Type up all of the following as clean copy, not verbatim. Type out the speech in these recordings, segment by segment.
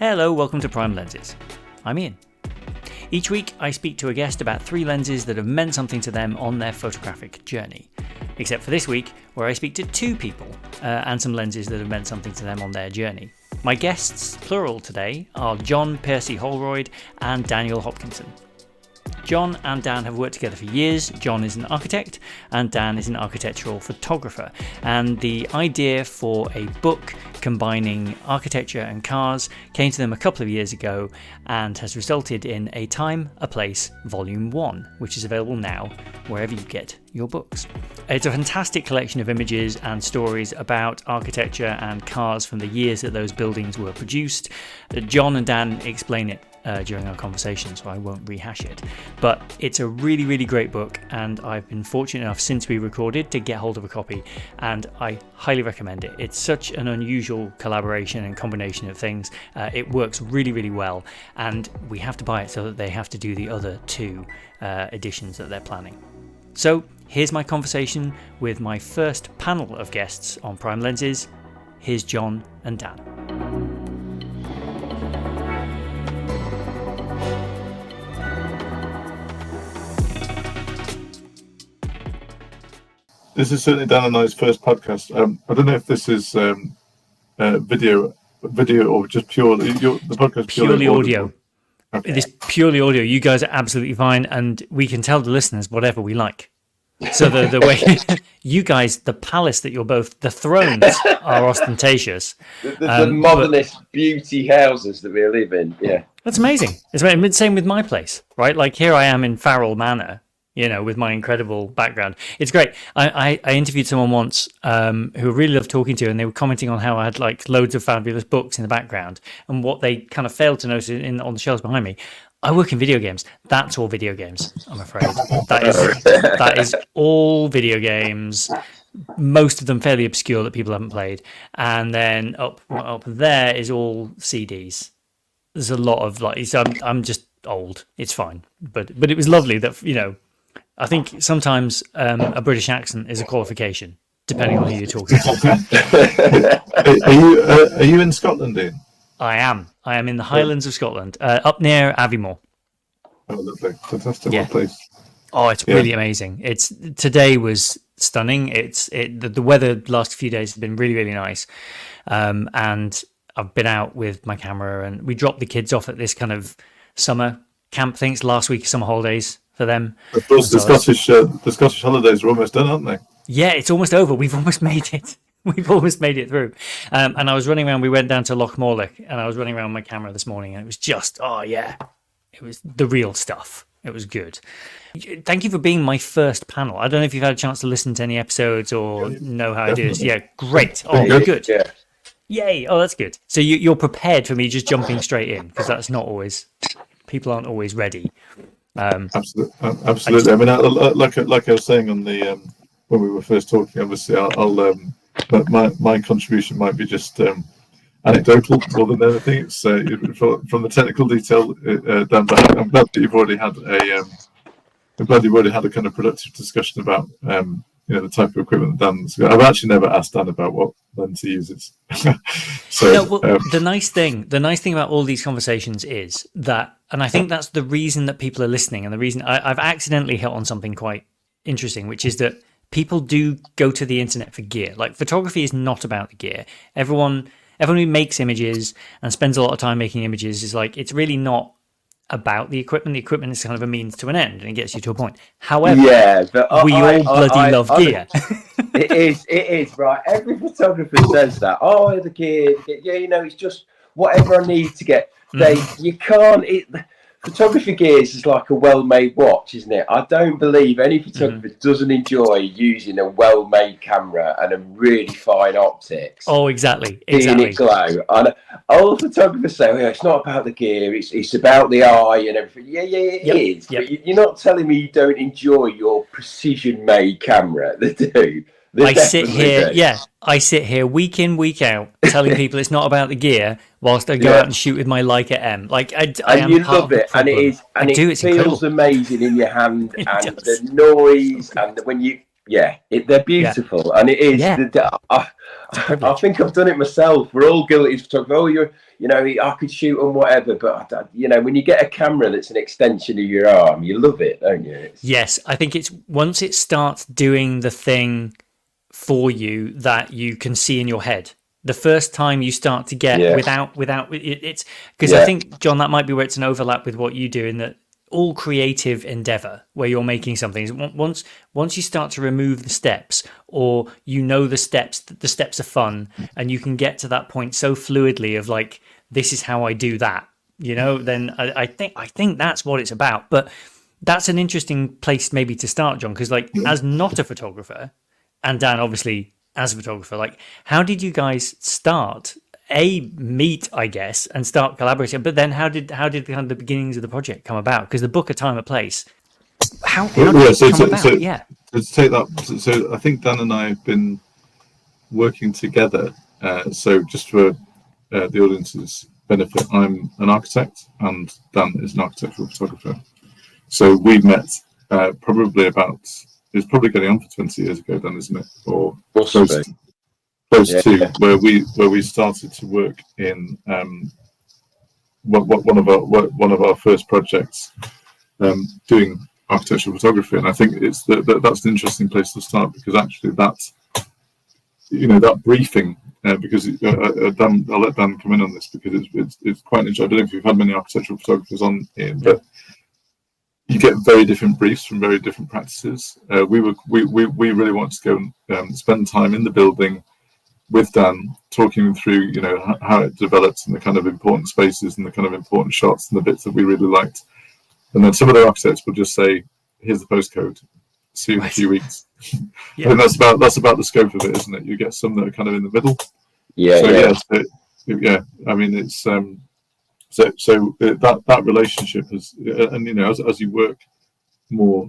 Hello, welcome to Prime Lenses. I'm Ian. Each week I speak to a guest about 3 lenses that have meant something to them on their photographic journey. Except for this week, where I speak to 2 people and some lenses that have meant something to them on their journey. My guests, plural today, are John Percy Holroyd and Daniel Hopkinson. John and Dan have worked together for years. John is an architect and Dan is an architectural photographer. And the idea for a book combining architecture and cars came to them a couple of years ago and has resulted in A Time, A Place, Volume 1, which is available now wherever you get your books. It's a fantastic collection of images and stories about architecture and cars from the years that those buildings were produced. John and Dan explain it during our conversation, so I won't rehash it. But it's a really, really great book, and I've been fortunate enough since we recorded to get hold of a copy, and I highly recommend it. It's such an unusual collaboration and combination of things. It works really, really well, and we have to buy it so that they have to do the other 2 editions that they're planning. So here's my conversation with my first panel of guests on Prime Lenses. Here's John and Dan. This is certainly Dan and I's first podcast. I don't know if this is video or just purely the podcast purely audio. Okay. It is purely audio. You guys are absolutely fine, and we can tell the listeners whatever we like. So the way you guys, the palace that you're both, the thrones are ostentatious. The modernist beauty houses that we live in. Yeah, that's amazing. It's the same with my place, right? Like here I am in Farrell Manor. You know, with my incredible background. It's great. I interviewed someone once who I really loved talking to, and they were commenting on how I had like loads of fabulous books in the background. And what they kind of failed to notice on the shelves behind me, I work in video games. That's all video games, I'm afraid. That is all video games. Most of them fairly obscure that people haven't played. And then up there is all CDs. There's a lot of like, so I'm just old. It's fine. But it was lovely that, you know, I think sometimes a British accent is a qualification, depending on who you're talking to. Are you in Scotland, Ian? I am. I am in the Highlands of Scotland, up near Aviemore. Oh, lovely. Fantastic. Yeah. What place. Oh, it's really amazing. Today was stunning. The weather the last few days has been really, really nice. And I've been out with my camera, and we dropped the kids off at this kind of summer camp thing. It's last week of summer holidays for them. Of course, the Scottish holidays are almost done, aren't they? Yeah, it's almost over. We've almost made it. We've almost made it through. And I was running around. We went down to Loch Morlich, and I was running around with my camera this morning, and it was just, it was the real stuff. It was good. Thank you for being my first panel. I don't know if you've had a chance to listen to any episodes or know how I do this. Yeah, great. Oh, good. Yeah. Yay. Oh, that's good. So you're prepared for me just jumping straight in, because that's not always, people aren't always ready. Absolutely. I mean, like I was saying on the when we were first talking, obviously, my contribution might be just anecdotal more than anything. It's from the technical detail, Dan. But I'm glad that you've already had a kind of productive discussion about the type of equipment that Dan's got. I've actually never asked Dan about what lens he uses. The nice thing about all these conversations is that, and I think that's the reason that people are listening, and the reason I've accidentally hit on something quite interesting, which is that people do go to the internet for gear. Like, photography is not about the gear. Everyone who makes images and spends a lot of time making images is like, it's really not about the equipment. The equipment is kind of a means to an end, and it gets you to a point. However, we all bloody love gear. It is right. Every photographer says that. Oh, the gear. Yeah, it's just whatever I need to get. You can't. Photography gears is like a well-made watch, isn't it? I don't believe any photographer doesn't enjoy using a well-made camera and a really fine optics. Oh, exactly. Seeing it glow. And all photographers say, it's not about the gear, it's about the eye and everything. Yeah, it is. Yep. But you're not telling me you don't enjoy your precision-made camera. They do. I sit here week in, week out, telling people it's not about the gear, whilst I go out and shoot with my Leica M. Like, I you love it, it feels incredible. Amazing in your hand, and the noise, and when you they're beautiful, and it is. Yeah. I think I've done it myself. We're all guilty of photography. Oh, I could shoot on whatever, but when you get a camera that's an extension of your arm, you love it, don't you? Yes, I think it's once it starts doing the thing for you that you can see in your head. The first time you start to get without it's because I think, John, that might be where it's an overlap with what you do, in that all creative endeavor where you're making something, once you start to remove the steps, or the steps are fun, and you can get to that point so fluidly of like, this is how I do that, then I think that's what it's about. But that's an interesting place maybe to start, John, because like, as not a photographer, and Dan obviously as a photographer, like, how did you guys start? Meet, I guess, and start collaborating, but then how did kind of the beginnings of the project come about? Because the book A Time, A Place, how did it come about? To take that, so I think Dan and I have been working together. So just for the audience's benefit, I'm an architect and Dan is an architectural photographer. So we met probably it's probably going on for 20 years ago, Dan, isn't it? Or close to where we started to work in one of our first projects, doing architectural photography. And I think that's an interesting place to start, because actually that briefing, because Dan, I'll let Dan come in on this, because it's quite interesting. I don't know if you've had many architectural photographers on here, but you get very different briefs from very different practices. We really wanted to go and spend time in the building with Dan, talking through how it developed, and the kind of important spaces and the kind of important shots and the bits that we really liked. And then some of the architects will just say, "Here's the postcode. See you in a few weeks." I think that's about the scope of it, isn't it? You get some that are kind of in the middle. I mean, it's so that relationship is, and as you work more.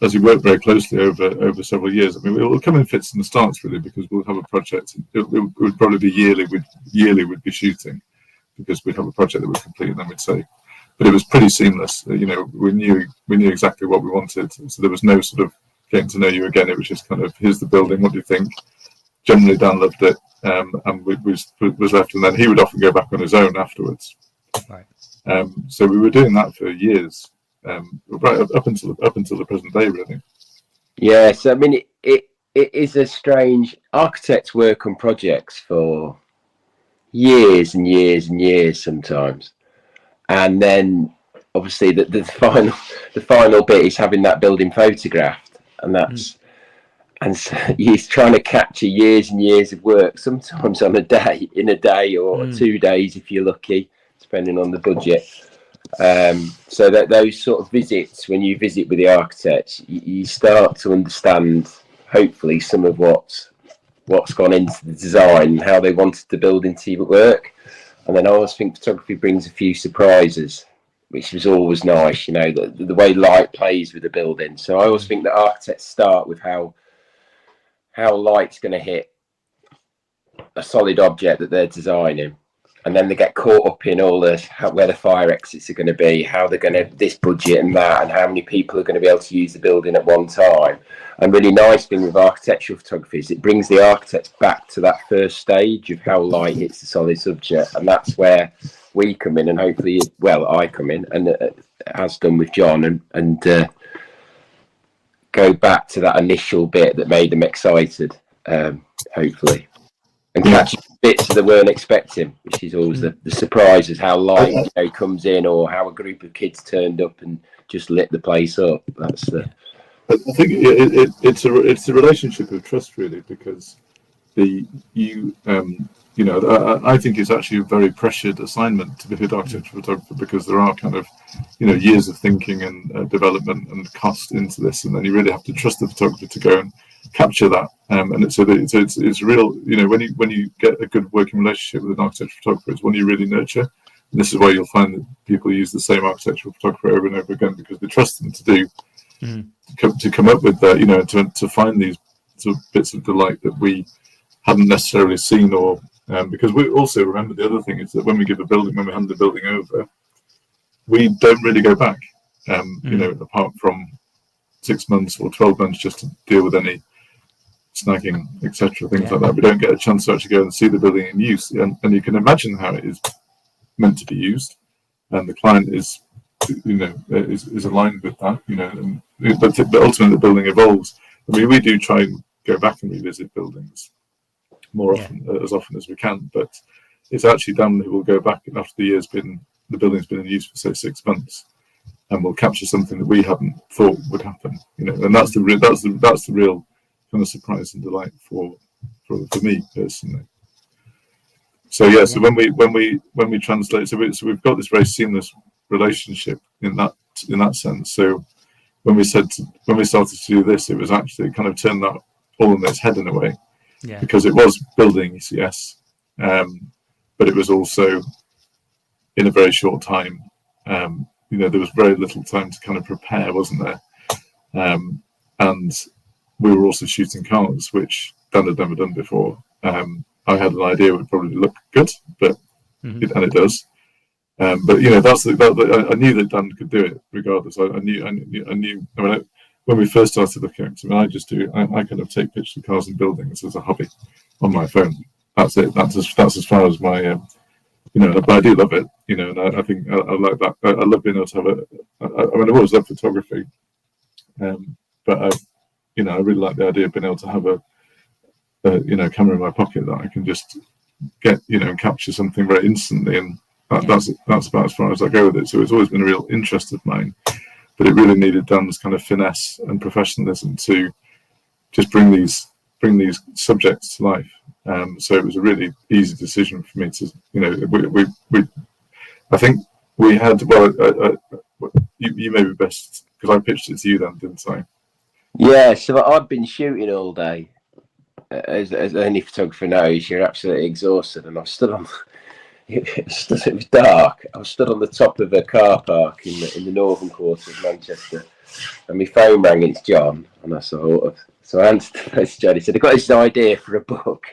As you work very closely over several years, I mean, it will come in fits and starts, really, because we'll have a project. It would probably be yearly. We'd be shooting, because we'd have a project that would complete, and then we'd say. But it was pretty seamless. We knew exactly what we wanted, so there was no sort of getting to know you again. It was just kind of, here's the building. What do you think? Generally, Dan loved it, and we was left, and then he would often go back on his own afterwards. Right. So we were doing that for years. Right up until the present day, really. Yes, I mean it is a strange. Architects work on projects for years and years and years sometimes, and then obviously the final bit is having that building photographed, and that's and so he's trying to capture years and years of work, sometimes in a day or 2 days if you're lucky, depending on the budget. So that those sort of visits, when you visit with the architects, you start to understand, hopefully, some of what's gone into the design and how they wanted the building to work. And then I always think photography brings a few surprises, which was always nice, the way light plays with the building. So I always think that architects start with how light's going to hit a solid object that they're designing. And then they get caught up in all where the fire exits are going to be, how they're going to this budget and that, and how many people are going to be able to use the building at one time. And really nice thing with architectural photography is it brings the architects back to that first stage of how light hits the solid subject, and that's where we come in, and hopefully, I come in, and has done with John, and go back to that initial bit that made them excited, hopefully. And catch bits that they weren't expecting, which is always the surprises, how light comes in, or how a group of kids turned up and just lit the place up. That's the. I think it's a relationship of trust, really, because I think it's actually a very pressured assignment to be a good architectural photographer, because there are kind of years of thinking and development and cost into this, and then you really have to trust the photographer to go and capture that, and it's real. When you get a good working relationship with an architectural photographer, it's one you really nurture, and this is why you'll find that people use the same architectural photographer over and over again, because they trust them to do to come up with that, to find these sort of bits of delight that we hadn't necessarily seen, or because we also remember the other thing is that when we hand the building over, we don't really go back, apart from 6 months or 12 months just to deal with any snagging, etc., things like that. We don't get a chance to actually go and see the building in use, and you can imagine how it is meant to be used, and the client is, is aligned with that, but ultimately the building evolves. I mean, we do try and go back and revisit buildings more often, as often as we can, but it's actually Dan who will go back after the building's been in use for say 6 months, and we'll capture something that we hadn't thought would happen, and that's the real kind of surprise and delight for me personally. So so when we translate, so we've got this very seamless relationship in that sense. So when we started to do this, it was actually kind of turned that all on its head in a way, because it was building ECS, but it was also in a very short time. There was very little time to kind of prepare, wasn't there? And we were also shooting cars, which Dan had never done before. I had an idea it would probably look good, but it does. But I knew that Dan could do it regardless. I knew. I mean, when we first started looking at it, I kind of take pictures of cars and buildings as a hobby on my phone. That's it. That's as far as my but I do love it. And I think I like that. I love being able to have I've always loved photography, but I really like the idea of being able to have a camera in my pocket that I can just get, and capture something very instantly, and that's about as far as I go with it. So it's always been a real interest of mine, but it really needed Dan's kind of finesse and professionalism to just bring these subjects to life. So it was a really easy decision for me to, I think we had, you may be best, because I pitched it to you then, didn't I? Yeah, so I've been shooting all day. As any photographer knows, you're absolutely exhausted, and I stood on. It was dark. I was stood on the top of a car park in the northern quarter of Manchester, and my phone rang. It's John, and I answered the phone to John. He said, "I've got this idea for a book.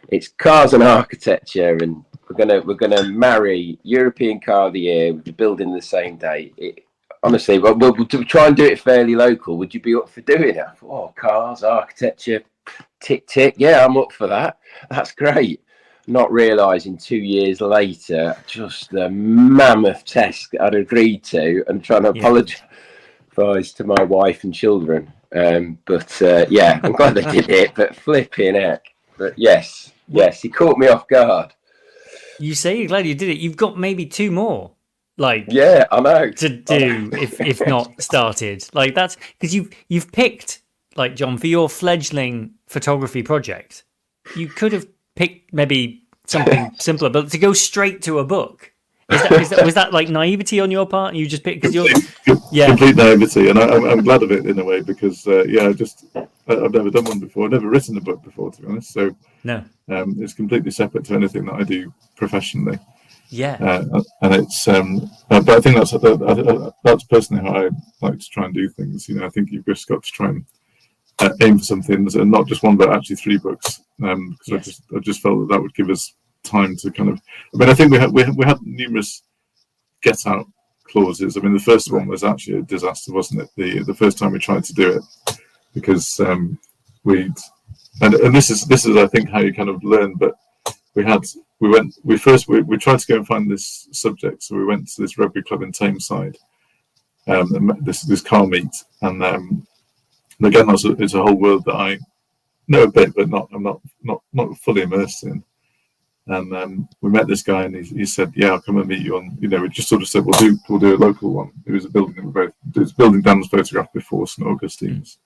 It's cars and architecture, and we're gonna marry European Car of the Year with the building the same day." Honestly, we'll try and do it fairly local. Would you be up for doing it? I thought, cars, architecture, tick, tick. Yeah, I'm up for that. That's great. Not realising 2 years later, just the mammoth task I'd agreed to, and trying to apologise to my wife and children. I'm glad they did it, but flipping heck. But yes, he caught me off guard. You say you're glad you did it. You've got maybe 2 more. I know to do if not started. That's because you've picked, John, for your fledgling photography project. You could have picked maybe something simpler, but to go straight to a book, was that naivety on your part? You just picked because you're complete naivety, and I'm glad of it in a way, because I've never done one before. I've never written a book before, to be honest. So no, it's completely separate to anything that I do professionally. Yeah, and it's but I think that's personally how I like to try and do things. I think you've just got to try and aim for some things, and not just one, but actually 3 books. Because I just felt that would give us time to kind of. I mean, I think we had numerous get out clauses. I mean, the first one was actually a disaster, wasn't it? The first time we tried to do it, because and this is I think how you kind of learn, but. We tried to go and find this subject, so we went to this rugby club in Tameside, this car meet, and again it's a whole world that I know a bit, but I'm not fully immersed in. And we met this guy, and he said, "Yeah, I'll come and meet you on." We just sort of said, "We'll do a local one." It was a building it was building Dan's photographed before, St Augustine's,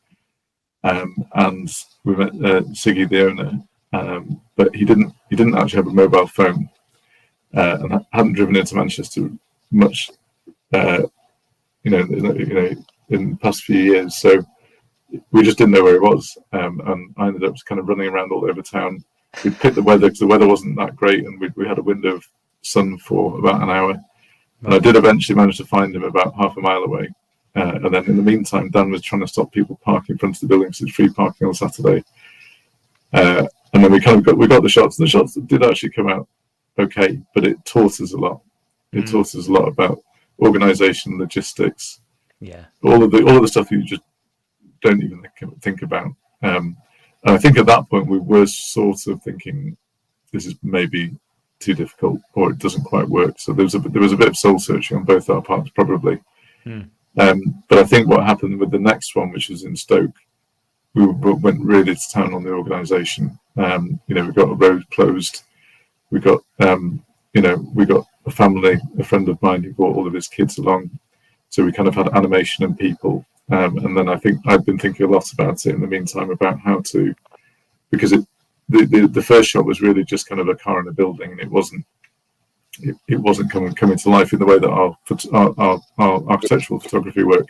and we met Siggy, the owner. But he didn't actually have a mobile phone, and hadn't driven into Manchester much, in the past few years. So we just didn't know where he was, and I ended up kind of running around all over town. We picked the weather because the weather wasn't that great, and we had a window of sun for about an hour. And I did eventually manage to find him about half a mile away. And then in the meantime, Dan was trying to stop people parking in front of the building, so it's free parking on Saturday. And then we got the shots. The shots did actually come out okay, but it taught us a lot. It taught us a lot about organisation, logistics, yeah, all of the stuff you just don't even think about. And I think at that point we were sort of thinking this is maybe too difficult, or it doesn't quite work. So there was a bit of soul searching on both our parts, probably. But I think what happened with the next one, which was in Stoke, we went really to town on the organisation. We got a road closed. We got we got a family, a friend of mine who brought all of his kids along. So we kind of had animation and people. And then I think I'd been thinking a lot about it in the meantime about how to, because the first shot was really just kind of a car in a building, and it wasn't coming to life in the way that our architectural photography work.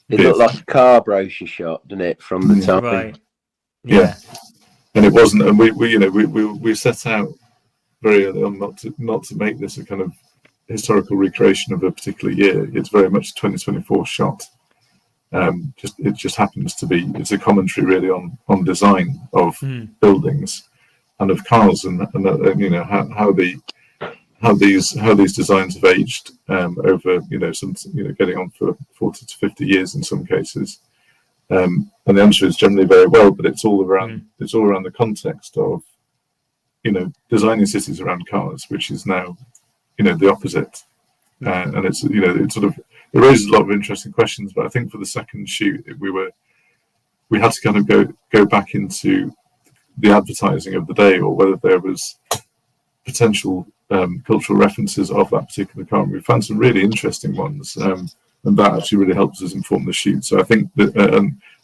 It looked like a car brochure shot, didn't it, from the time? Right. Yeah. And it wasn't, and we set out very early on not to make this a kind of historical recreation of a particular year. It's very much a 2024 shot. It just happens to be, it's a commentary really on design of buildings and of cars, and how these designs have aged over some getting on for 40 to 50 years in some cases. And the answer is generally very well, but it's all around the context of designing cities around cars, which is now the opposite. And it's it raises a lot of interesting questions. But I think for the second shoot, we had to kind of go back into the advertising of the day, or whether there was potential cultural references of that particular car. And we found some really interesting ones, and that actually really helps us inform the shoot. So I think that,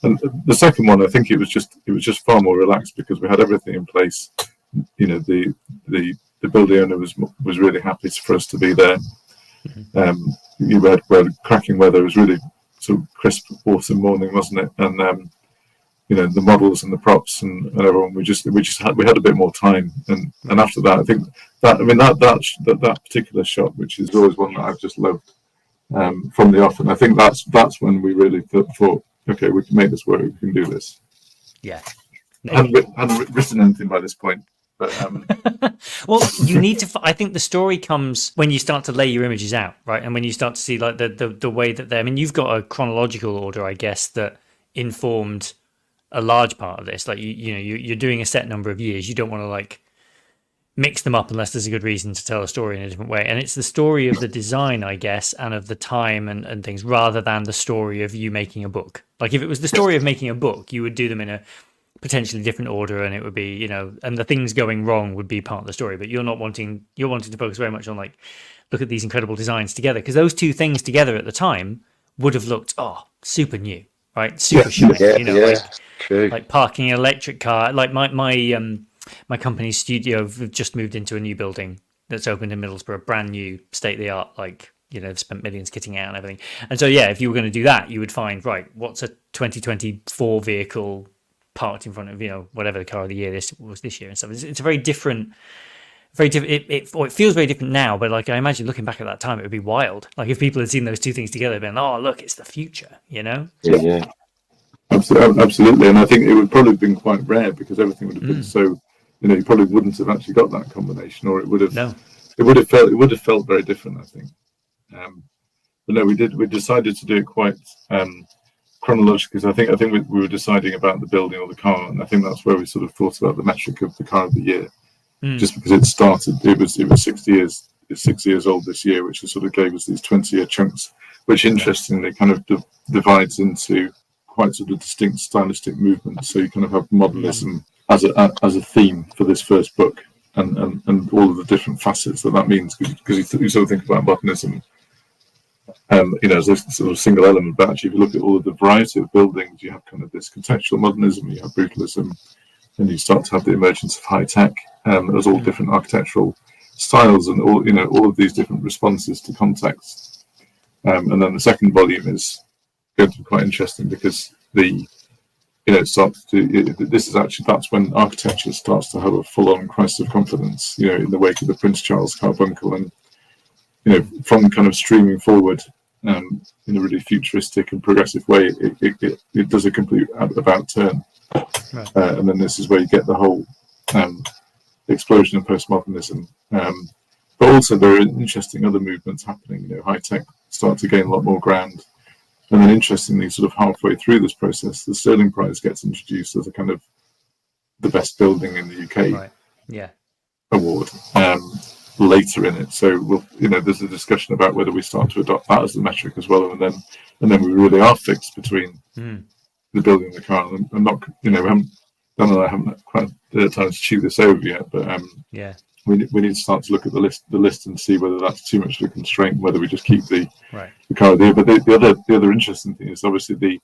and the second one, I think it was just far more relaxed because we had everything in place. The building owner was really happy for us to be there. We had cracking weather. It was really sort of crisp autumn morning, wasn't it? And the models and the props and everyone. We had a bit more time, and after that, I think that particular shot, which is always one that I've just loved from the off, and I think that's when we really thought, okay, we can make this work. We can do this. Yeah. I hadn't written anything by this point. But, well, you need to. I think the story comes when you start to lay your images out, right? And when you start to see like the way that they're. I mean, you've got a chronological order, I guess, that informed a large part of this. Like you're doing a set number of years. You don't want to like mix them up unless there's a good reason to tell a story in a different way. And it's the story of the design, I guess, and of the time and things, rather than the story of you making a book. Like if it was the story of making a book, you would do them in a potentially different order, and it would be and the things going wrong would be part of the story. But you're wanting to focus very much on like, look at these incredible designs together, because those two things together at the time would have looked super new, right? Super shiny, like parking an electric car. Like my company's studio have just moved into a new building that's opened in Middlesbrough, brand new, state of the art. Like they've spent millions kitting out and everything. And so if you were going to do that, you would find, right, what's a 2024 vehicle parked in front of whatever the car of the year this year and stuff. It's a very different. It feels very different now, but like I imagine looking back at that time, it would be wild. Like if people had seen those two things together, been, oh look, it's the future, Yeah, absolutely. And I think it would probably have been quite rare because everything would have been so. You probably wouldn't have actually got that combination, or it would have. No. It would have felt very different, I think. But no, we decided to do it quite. Chronologically, because I think we were deciding about the building or the car, and I think that's where we sort of thought about the metric of the car of the year, just because it started. It was 60 years. It's 6 years old this year, which sort of gave us these 20-year chunks, which interestingly kind of divides into quite sort of distinct stylistic movements. So you kind of have modernism as a theme for this first book, and all of the different facets that means, because you sort of think about modernism. As a sort of single element, but actually if you look at all of the variety of buildings, you have kind of this contextual modernism, you have brutalism, and you start to have the emergence of high tech. There's all different architectural styles and all of these different responses to context. And then the second volume is going to be quite interesting because that's when architecture starts to have a full-on crisis of confidence. In the wake of the Prince Charles Carbuncle, and from kind of streaming forward in a really futuristic and progressive way, it does a complete about turn. Right. And then this is where you get the whole explosion of postmodernism. But also there are interesting other movements happening. High tech start to gain a lot more ground. And then interestingly, sort of halfway through this process, the Sterling Prize gets introduced as a kind of the best building in the UK award later in it. So there's a discussion about whether we start to adopt that as the metric as well, and then we really are fixed between the building and the car. And not, Dan and I haven't quite had time to chew this over yet, but we need to start to look at the list and see whether that's too much of a constraint, whether we just keep the car idea. But the other interesting thing is obviously the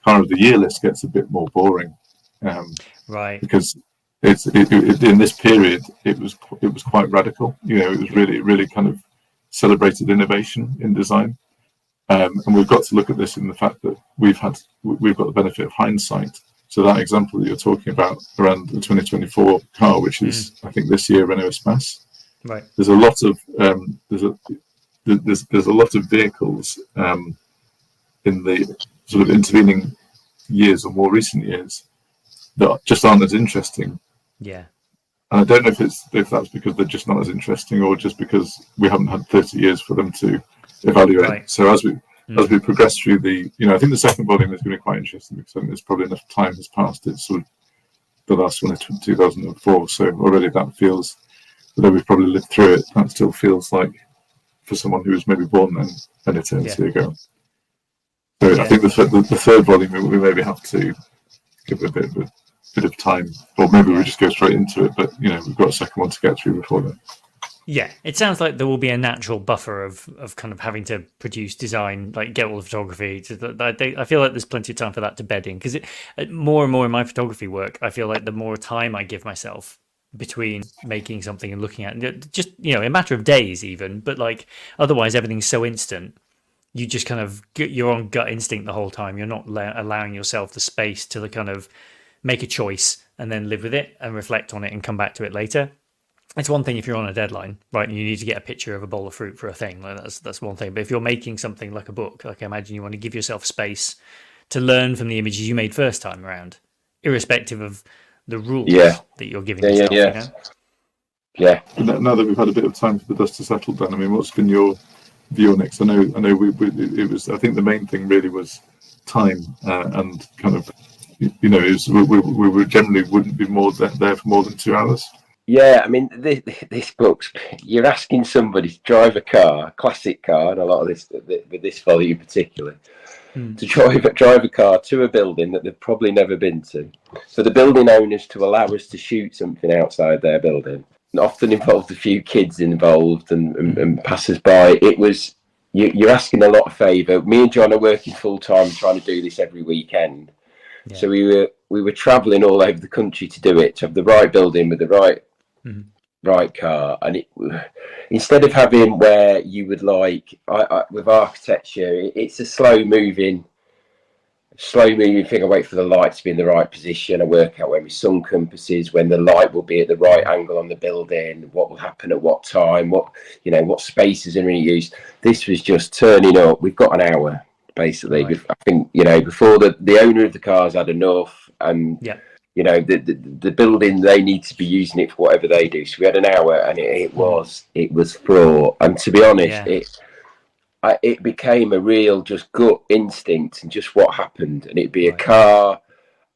car of the year list gets a bit more boring, because in this period it was quite radical. It was really kind of celebrated innovation in design, and we've got to look at this in the fact that we've got the benefit of hindsight. So that example that you're talking about around the 2024 car, which is I think this year Renault Espace, there's a lot of there's a lot of vehicles in the sort of intervening years or more recent years that just aren't as interesting. And I don't know if that's because they're just not as interesting, or just because we haven't had 30 years for them to evaluate. So as we progress through I think the second volume is going to be quite interesting, because I think there's probably enough time has passed. It's sort of the last one is 2004, so already that feels, although we've probably lived through it, that still feels like for someone who was maybe born then an eternity ago. So I think the third volume we maybe have to give it a bit of time, or maybe we just go straight into it. But we've got a second one to get through before then. Yeah, it sounds like there will be a natural buffer of kind of having to produce design, like get all the photography. I feel like there's plenty of time for that to bed in, because more and more in my photography work, I feel like the more time I give myself between making something and looking at it, just a matter of days even, but like otherwise everything's so instant. You just kind of you're on gut instinct the whole time. You're not allowing yourself the space to kind of make a choice and then live with it and reflect on it and come back to it later. It's one thing if you're on a deadline, right, and you need to get a picture of a bowl of fruit for a thing. Like that's one thing. But if you're making something like a book, like I imagine you want to give yourself space to learn from the images you made first time around, irrespective of the rules that you're giving yourself. Now that we've had a bit of time for the dust to settle down, I mean, what's been your view on it? I know it was. I think the main thing really was time and kind of, we would generally wouldn't be there for more than 2 hours. Yeah, I mean, this book's, you're asking somebody to drive a car, a classic car, and a lot of this, with this volume particularly, to drive a car to a building that they've probably never been to. For the building owners to allow us to shoot something outside their building, and often involved a few kids involved and passers-by. It was, you're asking a lot of favour. Me and John are working full-time trying to do this every weekend. Yeah. So we were travelling all over the country to do it, to have the right building with the right car. And instead of having where you would like, with architecture, it's a slow moving thing. I wait for the light to be in the right position. I work out where my sun compass is, when the light will be at the right angle on the building, what will happen at what time, what spaces are going to use. This was just turning up. We've got an hour. Basically, I think before the owner of the cars had enough, and the building, they need to be using it for whatever they do. So we had an hour, and it was fraught. And to be honest, it became a real just gut instinct and just what happened. And it'd be a car,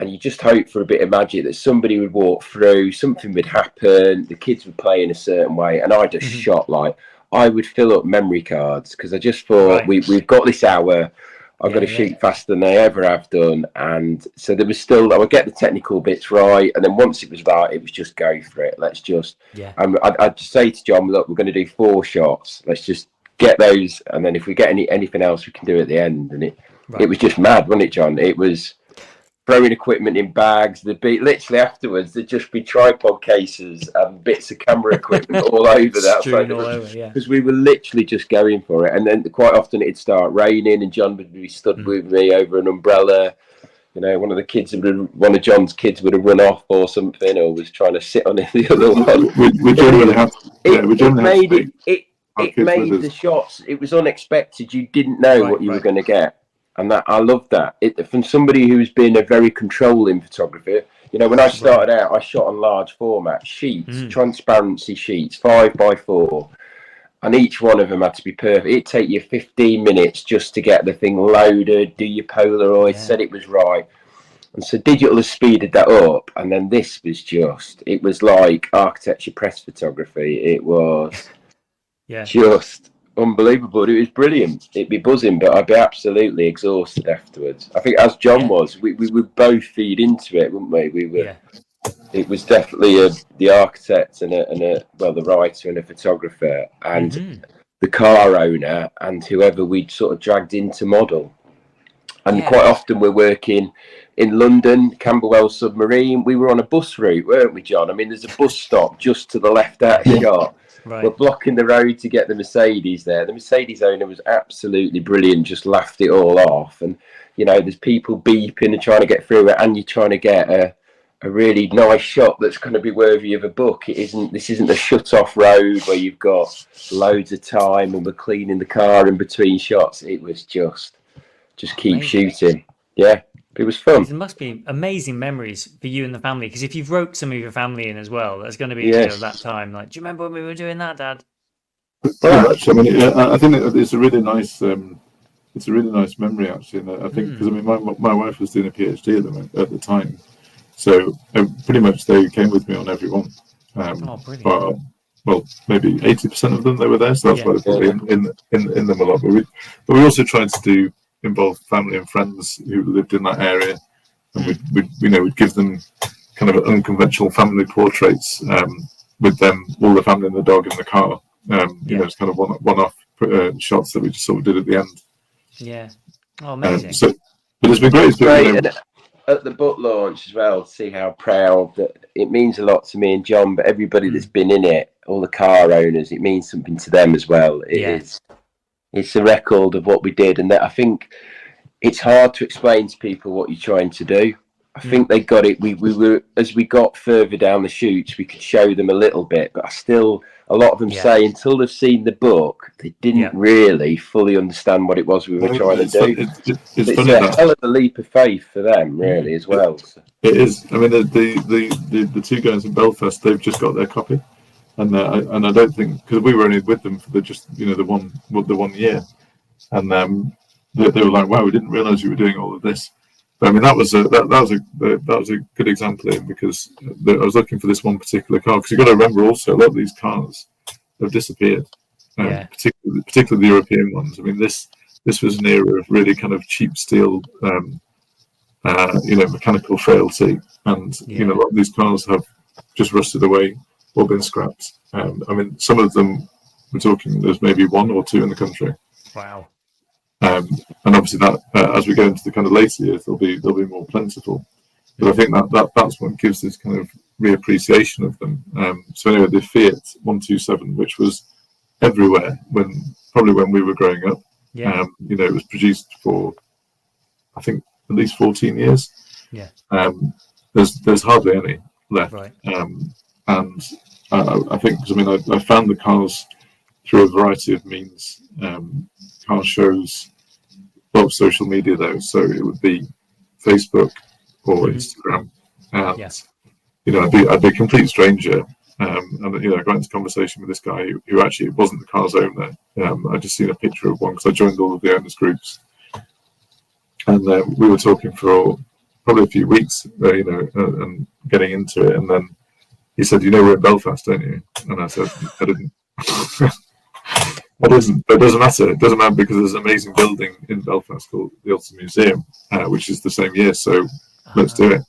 and you just hope for a bit of magic that somebody would walk through, something would happen, the kids would play in a certain way, and I just shot like. I would fill up memory cards, because I just thought we've got this hour. I've got to shoot faster than they ever have done. And so there was still, I would get the technical bits right. And then once it was right, it was just go for it. Let's just, I'd just say to John, look, we're going to do 4 shots. Let's just get those. And then if we get anything else, we can do at the end. And it was just mad, wasn't it, John? It was throwing equipment in bags. There'd be literally afterwards, there'd just be tripod cases and bits of camera equipment all over that. Because we were literally just going for it. And then quite often it'd start raining, and John would be stood with me over an umbrella. One of John's kids would have run off or something, or was trying to sit on the other one. It made the shots. It was unexpected. You didn't know what you were going to get. And that, I love that. From somebody who's been a very controlling photographer. When I started out, I shot on large format sheets, transparency sheets, 5x4. and each one of them had to be perfect. It'd take you 15 minutes just to get the thing loaded, do your Polaroid, said it was right. And so digital has speeded that up, and then this was it was like architecture press photography. It was just unbelievable. It was brilliant. It'd be buzzing, but I'd be absolutely exhausted afterwards. I think, as John was, we would both feed into it, wouldn't we? We were. It was definitely the architect and the writer and a photographer and the car owner and whoever we'd sort of dragged into model. And quite often we're working in London, Camberwell Submarine. We were on a bus route, weren't we, John? I mean, there's a bus stop just to the left out of the shot. Right. We're blocking the road to get the Mercedes there. The Mercedes owner was absolutely brilliant, just laughed it all off. And, you know, there's people beeping and trying to get through it, and you're trying to get a really nice shot that's going to be worthy of a book. This isn't a shut-off road where you've got loads of time and we're cleaning the car in between shots. It was just keep shooting. Yeah, it was fun. There must be amazing memories for you and the family, because if you've roped some of your family in as well, there's going to be you know, that time. Like, do you remember when we were doing that, Dad? Very much. I mean, I think it's a really nice. It's a really nice memory, actually. And I think because I mean, my wife was doing a PhD at the time, so pretty much they came with me on every one. Brilliant. Well, maybe 80% of them they were there, so that's why they're probably in them a lot. But we also tried to involve family and friends who lived in that area, and we'd give them kind of unconventional family portraits with them, all the family and the dog in the car. You know, it's kind of one-off shots that we just sort of did at the end. Yeah. Oh, amazing. But it's been great. It's been great. At the book launch as well, to see how proud that it means a lot to me and John, but everybody that's been in it, all the car owners, it means something to them as well. It's a record of what we did, and that I think it's hard to explain to people what you're trying to do. I think they got it. We were, as we got further down the shoots, we could show them a little bit, but a lot of them say until they've seen the book, they didn't really fully understand what it was we were trying to do. It's a hell of a leap of faith for them, really, as well. It is. I mean, the two guys in Belfast, they've just got their copy, and I don't think, because we were only with them for the 1 year, and they were like, wow, we didn't realise you were doing all of this. But I mean, that was a good example, because I was looking for this one particular car, because you've got to remember also a lot of these cars have disappeared, particularly the European ones. I mean, this was an era of really kind of cheap steel, mechanical frailty, and a lot of these cars have just rusted away or been scrapped. I mean, some of them, we're talking, there's maybe 1 or 2 in the country. Wow. And obviously that as we go into the kind of later years, they'll be more plentiful. But I think that's what gives this kind of reappreciation of them. So anyway, the Fiat 127, which was everywhere when we were growing up. It was produced for, I think, at least 14 years. There's hardly any left. Right. And I think, because I mean, I found the cars through a variety of means. Car shows, a lot of social media though, so it would be Facebook or Instagram, and I'd be a complete stranger, and I got into conversation with this guy who actually wasn't the car's owner. I just seen a picture of one because I joined all of the owners groups, and we were talking for probably a few weeks, and getting into it, and then he said, we're in Belfast, don't you? And I said, I didn't. It doesn't matter. It doesn't matter, because there's an amazing building in Belfast called the Ulster Museum, which is the same year. So let's do it.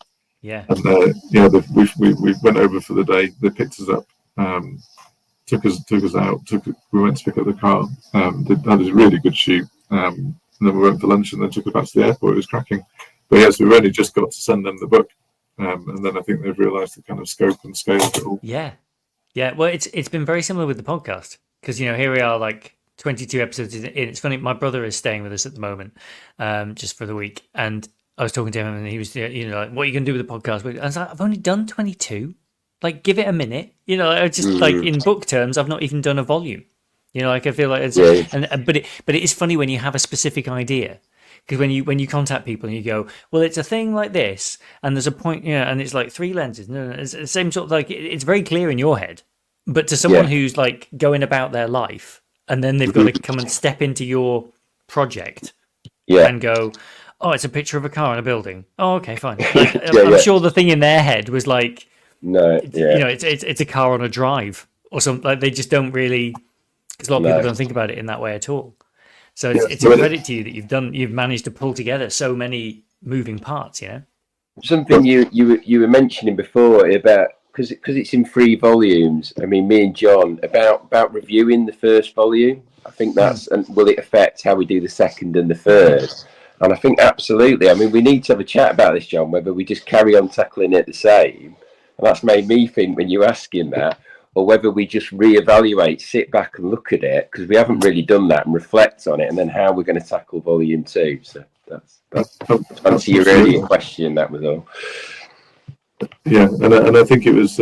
Yeah. And we went over for the day. They picked us up, took us out. We went to pick up the car. Had a really good shoot. And then we went for lunch, and then took us back to the airport. It was cracking. But yes, we've only just got to send them the book, and then I think they've realised the kind of scope and scale of it all. Yeah. Well, it's been very similar with the podcast. Because, here we are, like 22 episodes in. It's funny, my brother is staying with us at the moment, just for the week. And I was talking to him, and he was, like, what are you going to do with the podcast? I was like, I've only done 22. Like, give it a minute. I just, like, in book terms, I've not even done a volume. Like, I feel like it's... But it is funny when you have a specific idea. Because when you contact people and you go, well, it's a thing like this, and there's a point, and it's like 3 lenses. No, it's the same sort of, like, it's very clear in your head. But to someone who's like going about their life, and then they've got to come and step into your project and go, oh, it's a picture of a car in a building. Oh, okay, fine. Like, I'm sure the thing in their head was like, it's a car on a drive or something. Like they just don't really, because a lot of people don't think about it in that way at all. So it's a credit to you that you've managed to pull together so many moving parts. Something you were mentioning before about because it's in 3 volumes. I mean, me and John about reviewing the first volume. I think that's and will it affect how we do the second and the third? And I think absolutely. I mean, we need to have a chat about this, John. Whether we just carry on tackling it the same, and that's made me think when you ask him that, or whether we just reevaluate, sit back and look at it because we haven't really done that and reflect on it, and then how we're going to tackle volume 2. So that's to answer your earlier question. That was all. Yeah, and I think it was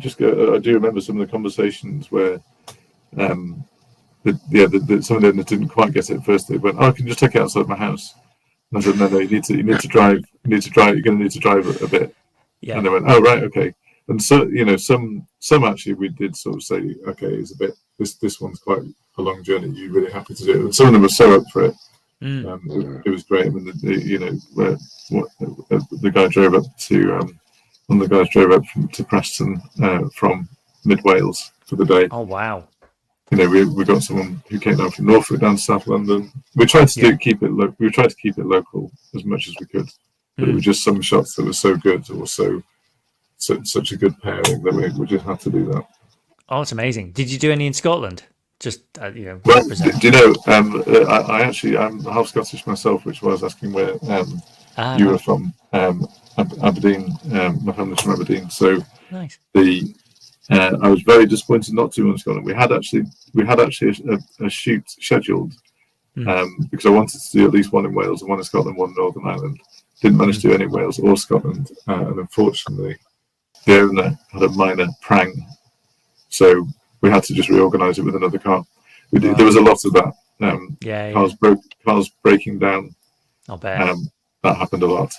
just. I do remember some of the conversations where, some of them that didn't quite get it at first. They went, "Oh, I can just take it outside my house." And I said, "No, you need to drive. You need to drive. You're going to need to drive a bit." Yeah. And they went, "Oh, right, okay." And so some actually we did sort of say, "Okay, it's a bit. This one's quite a long journey. You're really happy to do it." And some of them were so up for it. It was great. I mean, the guy drove up to. One of the guys drove up to Preston from mid Wales for the day. Oh wow! We got someone who came down from Norfolk down to South London. We tried to keep it local as much as we could, but it was just some shots that were so good or such a good pairing that we just had to do that. Oh, it's amazing! Did you do any in Scotland? Just Well, do you know? I'm half Scottish myself, which was asking where you were from. Aberdeen, my family's from Aberdeen, so nice. I was very disappointed not to in Scotland. We had actually a shoot scheduled because I wanted to do at least one in Wales and one in Scotland, one in Northern Ireland. Didn't manage to do any in Wales or Scotland, and unfortunately, the owner had a minor prang, so we had to just reorganise it with another car. There was a lot of that. Cars breaking down. I'll bet that happened a lot.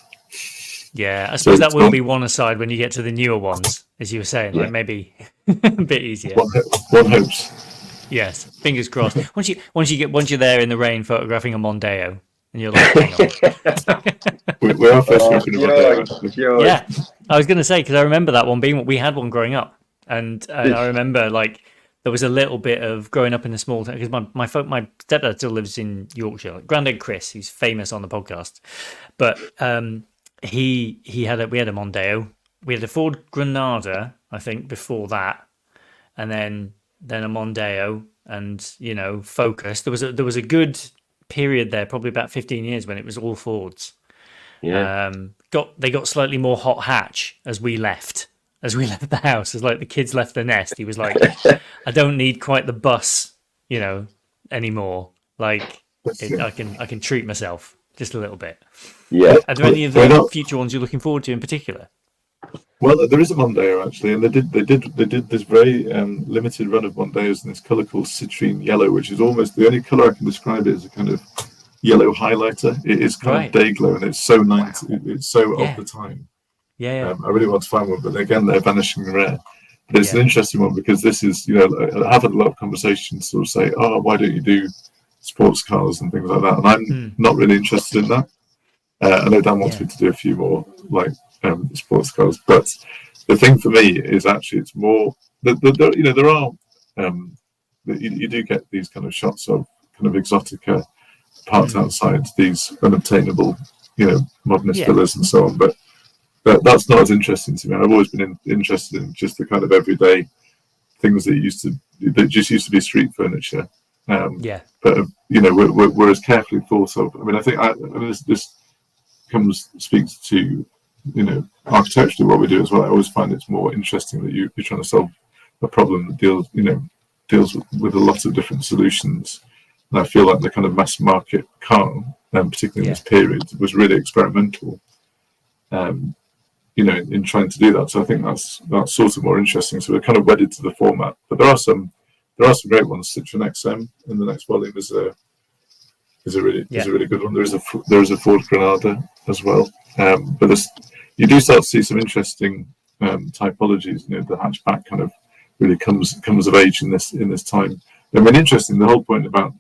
Yeah, I suppose that will be one aside when you get to the newer ones, as you were saying, like maybe a bit easier. One hopes. Yes, fingers crossed. Once you're there in the rain photographing a Mondeo, and you're like, hang on. we are photographing a Mondeo. Yeah, I was going to say because I remember that one being we had one growing up, and I remember like there was a little bit of growing up in a small town because my stepdad still lives in Yorkshire. Like Grandad Chris, who's famous on the podcast, but we had a Mondeo. We had a Ford Granada, I think, before that, and then a Mondeo, and Focus. There was a good period there, probably about 15 years, when it was all Fords. Yeah. They got slightly more hot hatch as we left the house. As like the kids left the nest, he was like, "I don't need quite the bus, anymore. Like I can treat myself just a little bit." Yeah. Are there any of the future ones you're looking forward to in particular? Well, there is a Mondeo actually, and they did this very limited run of Mondeos in this colour called citrine yellow, which is almost the only colour I can describe it as a kind of yellow highlighter. It is kind of day glow, and it's so nice. It's so of the time. Yeah. I really want to find one, but again, they're vanishing rare. But it's an interesting one because this is, I've had a lot of conversations sort of say, "Oh, why don't you do sports cars and things like that?" And I'm not really interested in that. I know Dan wants me to do a few more like sports cars, but the thing for me is actually it's more that there are you do get these kind of shots of kind of exotica parked outside these unobtainable modernist villas and so on, but that's not as interesting to me. I've always been interested in just the kind of everyday things that just used to be street furniture. But we're as carefully thought of. I mean, I think this speaks to architecturally what we do as well. I always find it's more interesting that you're trying to solve a problem that deals with a lot of different solutions. And I feel like the kind of mass market car, particularly in this period, was really experimental. In trying to do that. So I think that's sort of more interesting. So we're kind of wedded to the format, but there are some great ones. Citroen XM in the next volume is a really good one. There is a Ford Granada as well, but you do start to see some interesting typologies. The hatchback kind of really comes of age in this time. I mean, interesting, the whole point about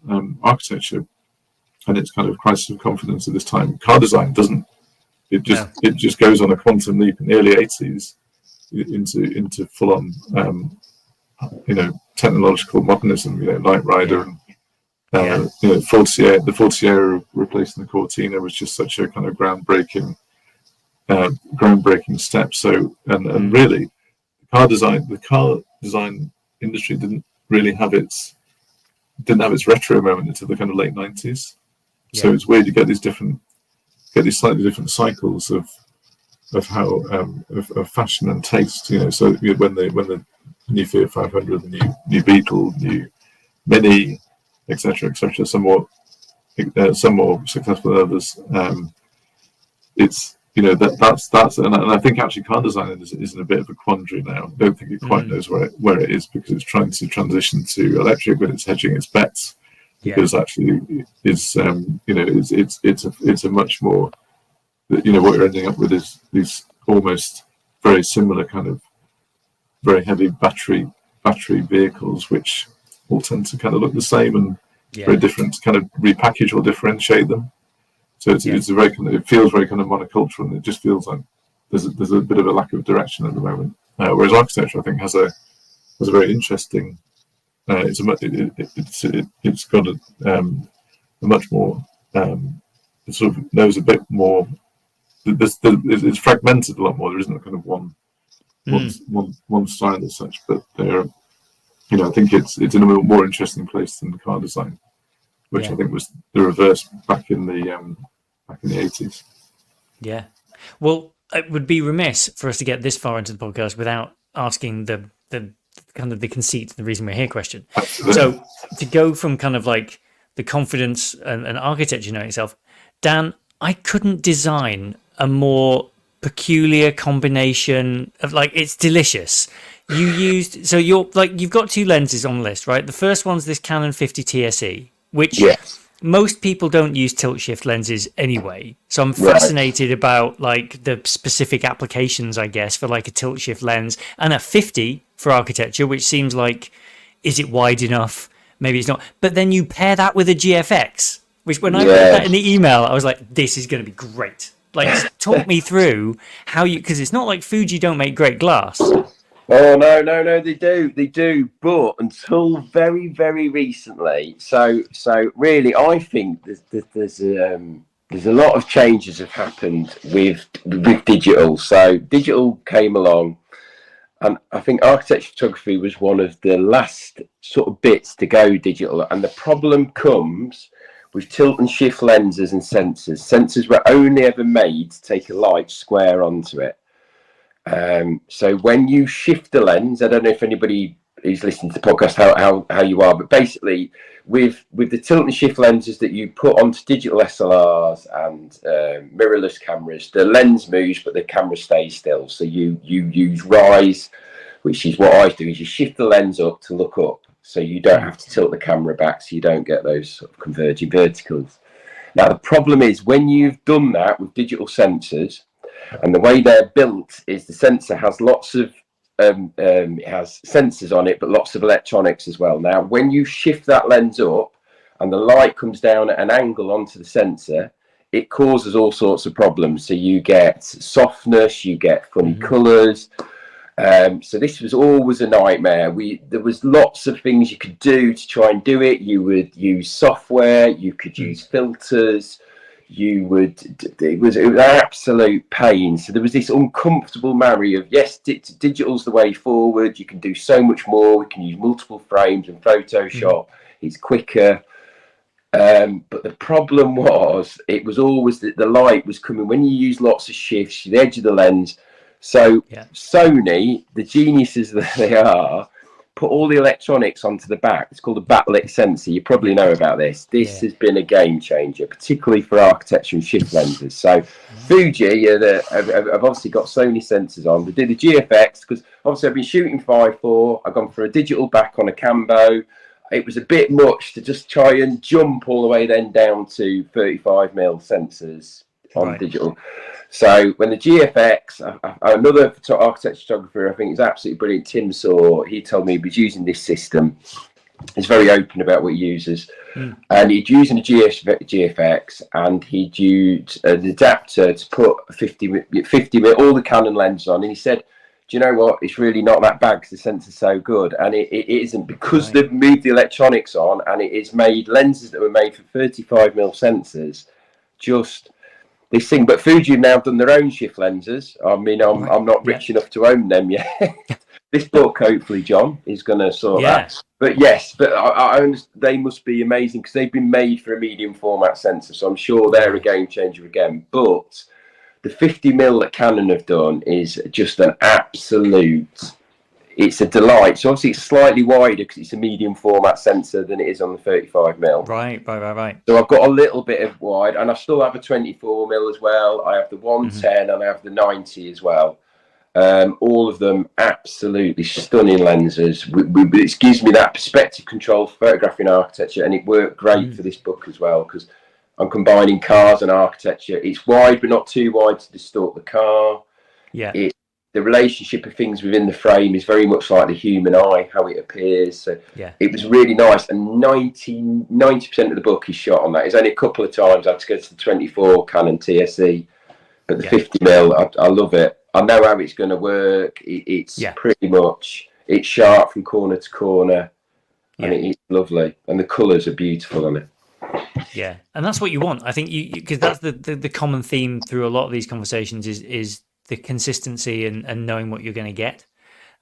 architecture and its kind of crisis of confidence at this time. Car design doesn't. It just goes on a quantum leap in the early 80s into full on technological modernism. Knight Rider and the Ford Sierra replacing the Cortina was just such a kind of groundbreaking step. So and really, the car design industry didn't have its retro moment until the kind of late 90s. So it's weird, you get these slightly different cycles of how of fashion and taste. So when the new Fiat 500, the new Beetle, new Mini, etc., some more successful than others. It's that's and I think actually car design is in a bit of a quandary now. I don't think it quite knows where it is, because it's trying to transition to electric, but it's hedging its bets, because actually it's a much more, what you're ending up with is these almost very similar kind of very heavy battery vehicles, which all tend to kind of look the same and very different, to kind of repackage or differentiate them. So it's a very kind of, it feels very kind of monocultural, and it just feels like there's a bit of a lack of direction at the moment. Whereas architecture, I think, has a very interesting. It's got a much more. It sort of knows a bit more. It's fragmented a lot more. There isn't a kind of one style as such, but there. I think it's in a more interesting place than car design, which I think was the reverse back in the 80s. Yeah. Well, it would be remiss for us to get this far into the podcast without asking the kind of the conceit, the reason we're here question. Absolutely. So to go from kind of like the confidence and architecture in itself, Dan, I couldn't design a more peculiar combination of, like, it's delicious. You've got two lenses on the list, right? The first one's this Canon 50 TSE, which most people don't use tilt shift lenses anyway. So I'm fascinated about like the specific applications, I guess, for like a tilt shift lens, and a 50 for architecture, which seems like, is it wide enough? Maybe it's not. But then you pair that with a GFX, which when I read that in the email, I was like, this is going to be great. Like, talk me through how because it's not like Fuji don't make great glass. Oh no, they do. But until very, very recently, so really, I think there's a lot of changes have happened with digital. So digital came along, and I think architecture photography was one of the last sort of bits to go digital. And the problem comes with tilt and shift lenses and sensors. Sensors were only ever made to take a light square onto it. So when you shift the lens, I don't know if anybody who's listening to the podcast how you are, but basically with the tilt and shift lenses that you put onto digital SLRs and mirrorless cameras, the lens moves but the camera stays still. So you use rise, which is what I do, is you shift the lens up to look up, so you don't have to tilt the camera back, so you don't get those sort of converging verticals. Now the problem is when you've done that with digital sensors, and the way they're built is the sensor has lots of it has sensors on it, but lots of electronics as well. Now, when you shift that lens up and the light comes down at an angle onto the sensor, it causes all sorts of problems. So you get softness, you get funny colours. So this was always a nightmare. There was lots of things you could do to try and do it. You would use software, you could use filters. It was an absolute pain. So there was this uncomfortable marry of, yes, digital's the way forward. You can do so much more. We can use multiple frames and Photoshop. It's quicker. But the problem was, it was always that the light was coming when you use lots of shifts, the edge of the lens. So Sony, the geniuses that they are, put all the electronics onto the back. It's called a backlit sensor. You probably know about this. This has been a game changer, particularly for architecture and shift lenses. So Fuji have obviously got Sony sensors on. They did the GFX because obviously I've been shooting 5.4. I've gone for a digital back on a Cambo. It was a bit much to just try and jump all the way then down to 35mm sensors. on Right. digital. So when the GFX, another architecture photographer, I think is absolutely brilliant, Tim Saw, he told me he was using this system. He's very open about what he uses. And he'd using a GFX, and he'd used an adapter to put 50 all the Canon lenses on. And he said, do you know what? It's really not that bad because the sensor's so good. And it isn't, because they've moved the electronics on, and it is made lenses that were made for 35mm sensors. Just this thing. But Fuji have now done their own shift lenses. I mean, I'm not rich enough to own them yet. This book, hopefully, John, is going to sort that. But yes, but I they must be amazing because they've been made for a medium format sensor. So I'm sure they're a game changer again. But the 50mm that Canon have done is just an absolute, it's a delight. So obviously it's slightly wider because it's a medium format sensor than it is on the 35mm. Right. So I've got a little bit of wide, and I still have a 24mm as well. I have the 110 and I have the 90 as well. All of them absolutely stunning lenses. It gives me that perspective control photographing architecture, and it worked great for this book as well because I'm combining cars and architecture. It's wide, but not too wide to distort the car. Yeah. The relationship of things within the frame is very much like the human eye, how it appears. So it was really nice. And 90% of the book is shot on that. There's only a couple of times I had to go to the 24 Canon TSE, but the 50mm, I love it. I know how it's going to work. It's pretty much, it's sharp from corner to corner, and it's lovely. And the colours are beautiful on it. Yeah, and that's what you want. I think because that's the common theme through a lot of these conversations is the consistency and knowing what you're going to get.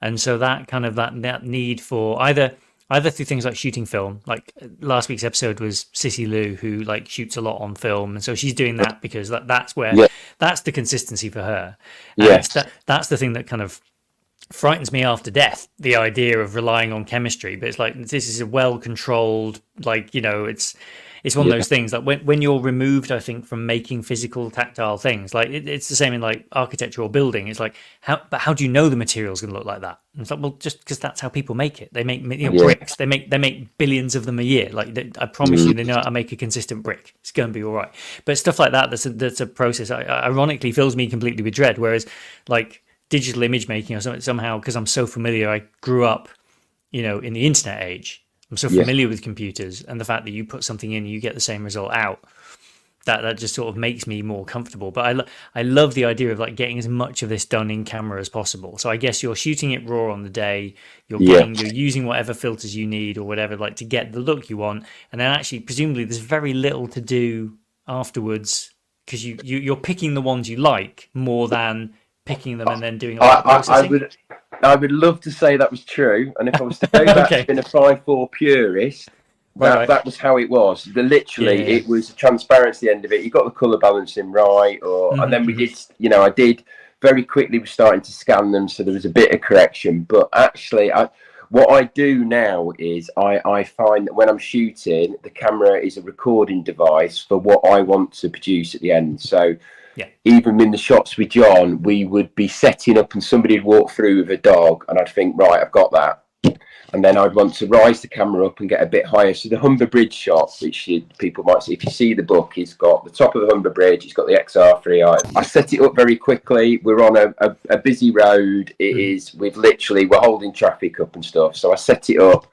And so that kind of that need for either through things like shooting film, like last week's episode was Sissy Lou, who like shoots a lot on film, and so she's doing that because that's where that's the consistency for her. And that's the thing that kind of frightens me after death, the idea of relying on chemistry. But it's like, this is a well controlled, like, you know, it's one of those things like when you're removed, I think, from making physical tactile things, like it's the same in like architecture or building. It's like, how do you know the material's going to look like that? And it's like, well, just because that's how people make it. They make bricks. They make billions of them a year. Like I promise you, they know how to make a consistent brick. It's going to be all right. But stuff like that, that's a process. Ironically, fills me completely with dread. Whereas like digital image making or something, somehow, because I'm so familiar, I grew up, you know, in the internet age. I'm so familiar with computers, and the fact that you put something in, you get the same result out. That just sort of makes me more comfortable. But I love the idea of like getting as much of this done in camera as possible. So I guess you're shooting it raw on the day. You're using whatever filters you need or whatever, like to get the look you want, and then actually presumably there's very little to do afterwards because you're picking the ones you like more than picking them and then doing a lot of processing. I would love to say that was true, and if I was to go back to being a 5.4 purist, that was how it was. It was the transparency end of it. You got the colour balancing right, and then we did. You know, I did very quickly. We're starting to scan them, so there was a bit of correction. But actually, what I do now is I find that when I'm shooting, the camera is a recording device for what I want to produce at the end. So. Yeah. Even in the shots with John, we would be setting up and somebody would walk through with a dog and I'd think, right, I've got that. And then I'd want to rise the camera up and get a bit higher. So the Humber Bridge shot, which people might see, if you see the book, it's got the top of the Humber Bridge, it's got the XR3. I set it up very quickly. We're on a busy road. We're holding traffic up and stuff. So I set it up.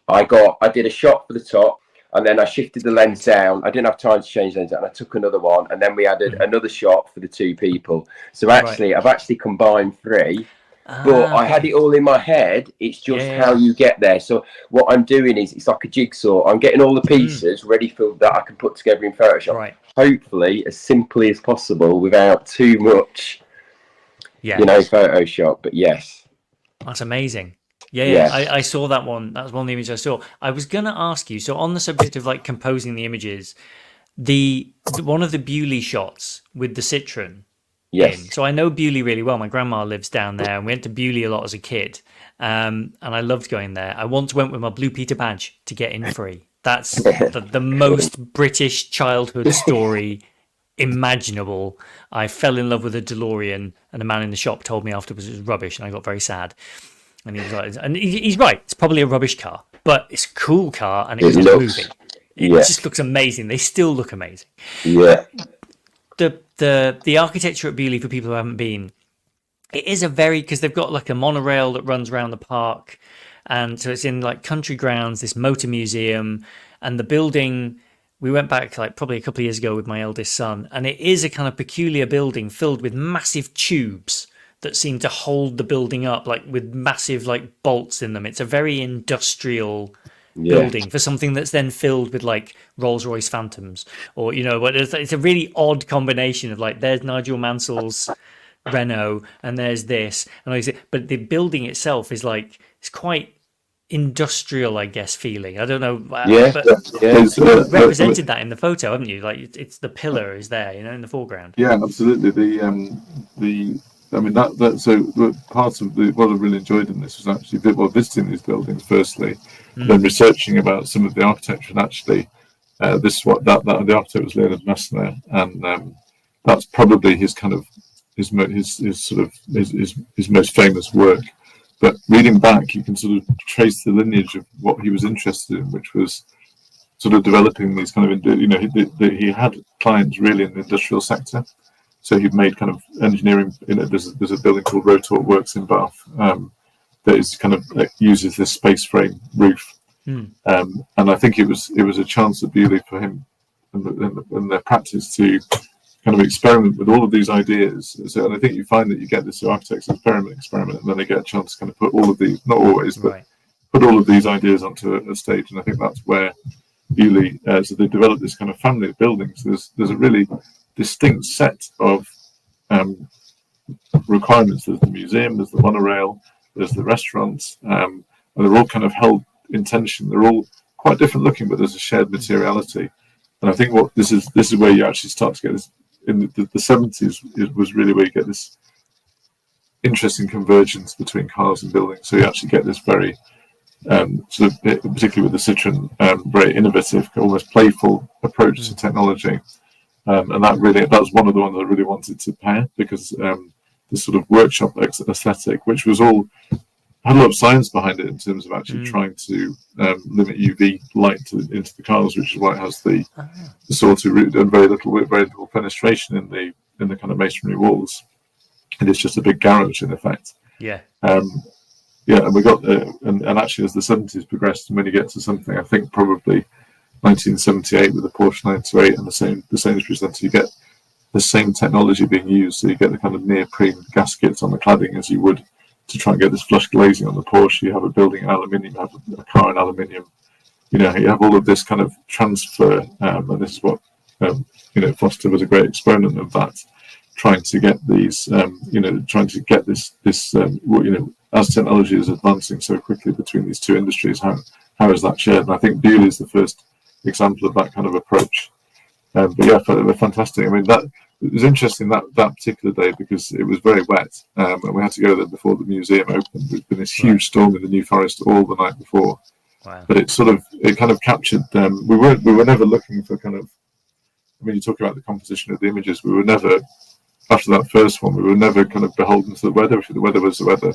I did a shot for the top. And then I shifted the lens down. I didn't have time to change the lens, and I took another one. And then we added another shot for the two people. So actually, I've actually combined three. But I had it all in my head. It's just how you get there. So what I'm doing is it's like a jigsaw. I'm getting all the pieces ready for that I can put together in Photoshop. Right. Hopefully, as simply as possible without too much, Photoshop. But yes. That's amazing. Yeah. I saw that one. That was one of the images I saw. I was going to ask you, so on the subject of like composing the images, one of the Bewley shots with the Citroen. Yes. So I know Bewley really well. My grandma lives down there, and we went to Bewley a lot as a kid. And I loved going there. I once went with my Blue Peter badge to get in free. That's the most British childhood story imaginable. I fell in love with a DeLorean, and the man in the shop told me afterwards it was rubbish, and I got very sad. And he was like, and he's right. It's probably a rubbish car, but it's a cool car, and it was moving. It just looks amazing. They still look amazing. Yeah. The the architecture at Beaulieu, for people who haven't been, it is a very, because they've got like a monorail that runs around the park, and so it's in like country grounds, this motor museum, and the building. We went back like probably a couple of years ago with my eldest son, and it is a kind of peculiar building filled with massive tubes that seem to hold the building up, like with massive like bolts in them. It's a very industrial building for something that's then filled with like Rolls-Royce Phantoms, or but it's a really odd combination of like, there's Nigel Mansell's Renault and there's this, but the building itself is like, it's quite industrial, I guess, feeling. I don't know, but you've represented that in the photo, haven't you? Like, it's the pillar is there, in the foreground. Yeah, absolutely. So part of what I really enjoyed in this was actually visiting these buildings firstly, then researching about some of the architecture, and actually this is what that the architect was Leonard Messner, and that's probably his kind of his most famous work. But reading back, you can sort of trace the lineage of what he was interested in, which was sort of developing these kind of, he had clients really in the industrial sector. So he'd made kind of engineering, there's a building called Rotort Works in Bath that is kind of uses this space frame roof. And I think it was a chance at Beaulieu for him and their practice to kind of experiment with all of these ideas. So, and I think you find that you get this architects experiment, and then they get a chance to kind of put all of these, not always, but put all of these ideas onto a stage. And I think that's where Beaulieu, so they developed this kind of family of buildings. There's a really distinct set of requirements. There's the museum, there's the monorail, there's the restaurants, and they're all kind of held in tension. They're all quite different looking, but there's a shared materiality. And I think what this is where you actually start to get this. In the 70s, it was really where you get this interesting convergence between cars and buildings. So you actually get this very, sort of, particularly with the Citroen, very innovative, almost playful approach to technology. And that's one of the ones I really wanted to pair, because this sort of workshop aesthetic, which was all, had a lot of science behind it in terms of actually trying to limit UV light into the cars, which is why it has the sort of route and very little fenestration in the kind of masonry walls. And it's just a big garage in effect. And we got and actually as the 70s progressed, and when you get to something, I think probably 1978 with the Porsche 928 and the same is presented, you get the same technology being used. So you get the kind of neoprene gaskets on the cladding as you would to try and get this flush glazing on the Porsche. You have a building in aluminium, you have a car in aluminium. You have all of this kind of transfer, and this is what Foster was a great exponent of that. Trying to get these, trying to get this, as technology is advancing so quickly between these two industries, how is that shared? And I think Beaulieu is the first example of that kind of approach. But yeah, they're fantastic. I mean, it was interesting that particular day because it was very wet, and we had to go there before the museum opened. There's been this huge storm in the New Forest all the night before. Wow. But it kind of captured them. We were never looking for kind of. I mean, you talk about the composition of the images. We were never, after that first one, we were never kind of beholden to the weather. If the weather was the weather,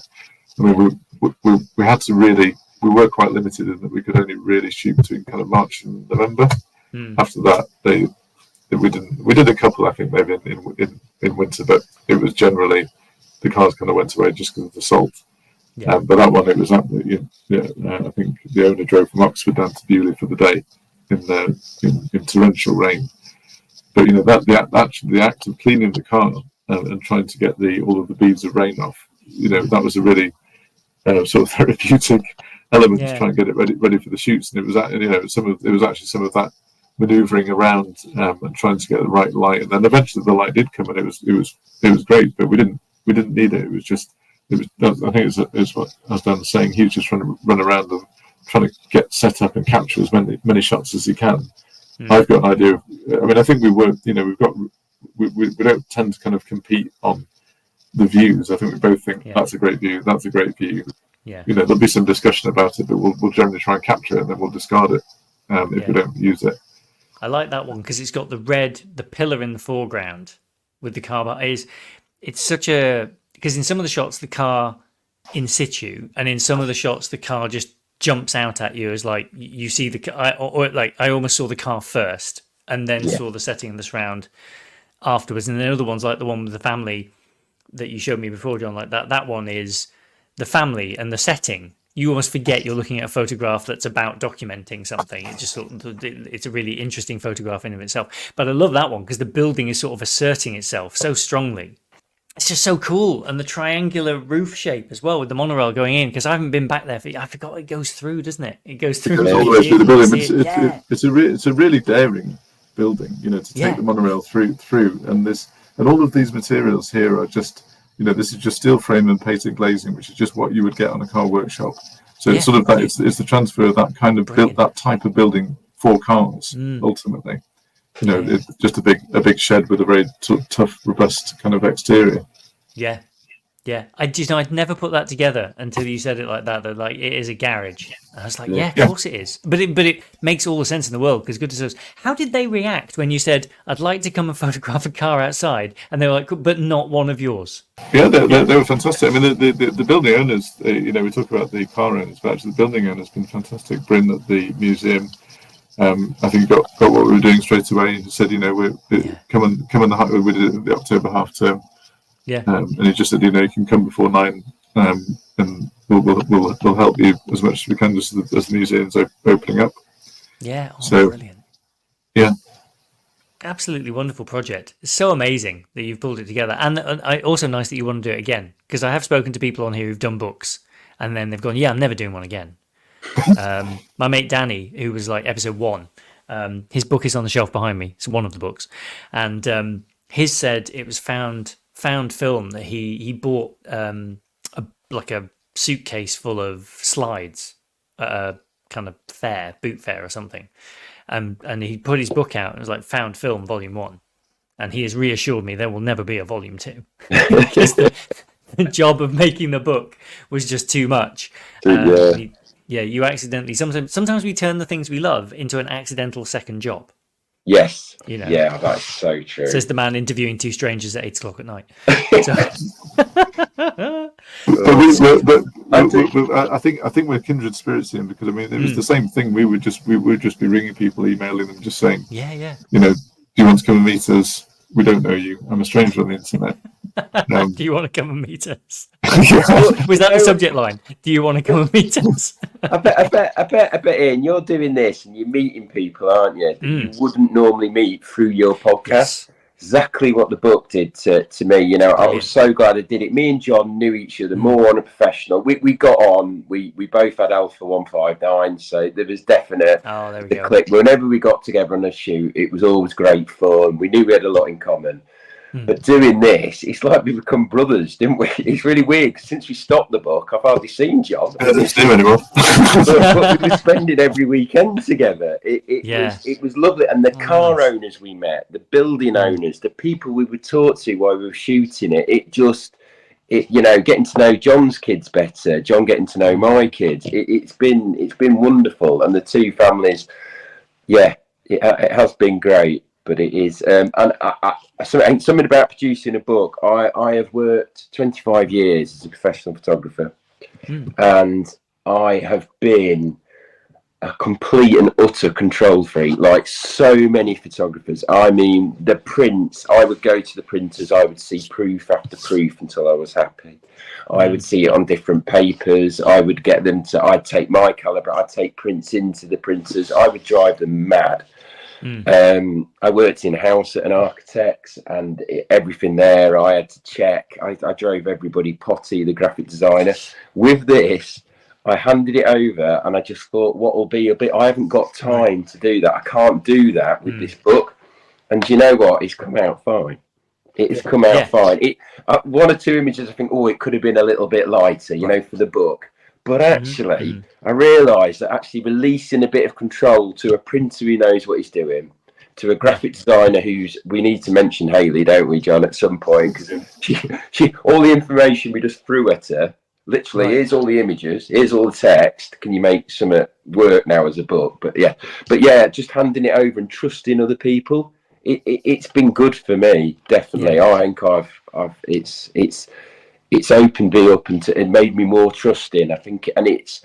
I mean, we had to really. We were quite limited in that we could only really shoot between kind of March and November. After that, we did a couple, I think, maybe in winter, but it was generally the cars kind of went away just because of the salt. But that one, it was absolutely. I think the owner drove from Oxford down to Beaulieu for the day in torrential rain. But the act of cleaning the car and trying to get all of the beads of rain off, that was a really sort of therapeutic element to try and get it ready for the shoots. And it was actually some of that manoeuvring around and trying to get the right light. And then eventually the light did come, and it was great. But we didn't need it. I think it's what I was Dan saying. He was just trying to run around and trying to get set up and capture as many shots as he can. I've got an idea of. I mean, I think we don't tend to kind of compete on the views. I think we both think that's a great view. That's a great view. There'll be some discussion about it, but we'll generally try and capture it, and then we'll discard it if we don't use it. I like that one because it's got the pillar in the foreground with the car. But it's such a, because in some of the shots the car in situ, and in some of the shots the car just jumps out at you as like you see the car, or like I almost saw the car first and then saw the setting and the surround. afterwards. And then other ones like the one with the family that you showed me before, John, like that one is the family and the setting. You almost forget you're looking at a photograph that's about documenting something. It just it's a really interesting photograph in of itself. But I love that one because the building is sort of asserting itself so strongly. It's just so cool, and the triangular roof shape as well with the monorail going in. Because I haven't been back there. I forgot it goes through, doesn't it? It goes through. It goes all the way through the building. It's a really daring building, to take the monorail through, and all of these materials here are just, this is just steel frame and painted glazing, which is just what you would get on a car workshop. So it's sort of that. It's the transfer of that kind of that type of building for cars ultimately. It's just a big shed with a very tough, robust kind of exterior. Yeah. I'd never put that together until you said it like that. That like it is a garage. And I was like, of course it is. But it makes all the sense in the world because goodness knows. How did they react when you said, "I'd like to come and photograph a car outside," and they were like, "But not one of yours"? Yeah, they were fantastic. I mean, the building owners. We talk about the car owners, but actually the building owners been fantastic. Bryn at the museum. I think got what we were doing straight away. He said, we come on we did the October half term. Yeah. And he just said, you can come before 9, and we'll help you as much as we can, just as the museum's opening up. Yeah. So brilliant. Yeah. Absolutely wonderful project. It's so amazing that you've pulled it together, and also nice that you want to do it again. Because I have spoken to people on here who've done books, and then they've gone, "Yeah, I'm never doing one again." My mate Danny, who was like episode 1, his book is on the shelf behind me. It's one of the books, and his said it was found film that he bought a suitcase full of slides at a kind of boot fair or something, and he put his book out and it was like found film volume 1, and he has reassured me there will never be a volume 2 because the job of making the book was just too much. You accidentally sometimes we turn the things we love into an accidental second job. Yes. Yeah, that's so true. Says the man interviewing 2 strangers at 8:00 at night. I think we're kindred spirits here, because I mean it was the same thing. We would just be ringing people, emailing them, just saying, do you want to come and meet us? We don't know you. I'm a stranger on the internet. Do you want to come and meet us? Was that the subject line? Do you want to come and meet us? I bet, Ian, you're doing this and you're meeting people, aren't you? That you wouldn't normally meet through your podcast. Yes. Exactly what the book did to me. I was so glad I did it. Me and John knew each other more on a professional. We got on. We both had Alpha 159, so there was definite click. Whenever we got together on a shoot, it was always great fun. We knew we had a lot in common. But doing this, it's like we become brothers, didn't we? It's really weird, because since we stopped the book, I've hardly seen John. I don't see him anymore. but we were spending every weekend together. It was lovely. And the car owners we met, the building owners, the people we would talk to while we were shooting it, getting to know John's kids better, John getting to know my kids. It's been wonderful. And the 2 families, it has been great. But it is, and something about producing a book. I have worked 25 years as a professional photographer, and I have been a complete and utter control freak, like so many photographers. I mean, the prints, I would go to the printers, I would see proof after proof until I was happy. I would see it on different papers. I would get them I'd take my caliber, I'd take prints into the printers. I would drive them mad. I worked in house at an architect's, and everything there I had to check. I drove everybody potty, the graphic designer. With this, I handed it over, and I just thought, what will be a bit? I haven't got time to do that. I can't do that with this book. And do you know what? It's come out fine. It has come out fine. One or 2 images, I think, it could have been a little bit lighter, for the book. But actually, I realised that actually releasing a bit of control to a printer who knows what he's doing, to a graphic designer we need to mention Hayley, don't we, John, at some point? Because she all the information we just threw at her, literally, here's all the images, here's all the text, can you make some work now as a book? But just handing it over and trusting other people, it's been good for me, definitely. I think it's opened me up and it made me more trusting, I think, and it's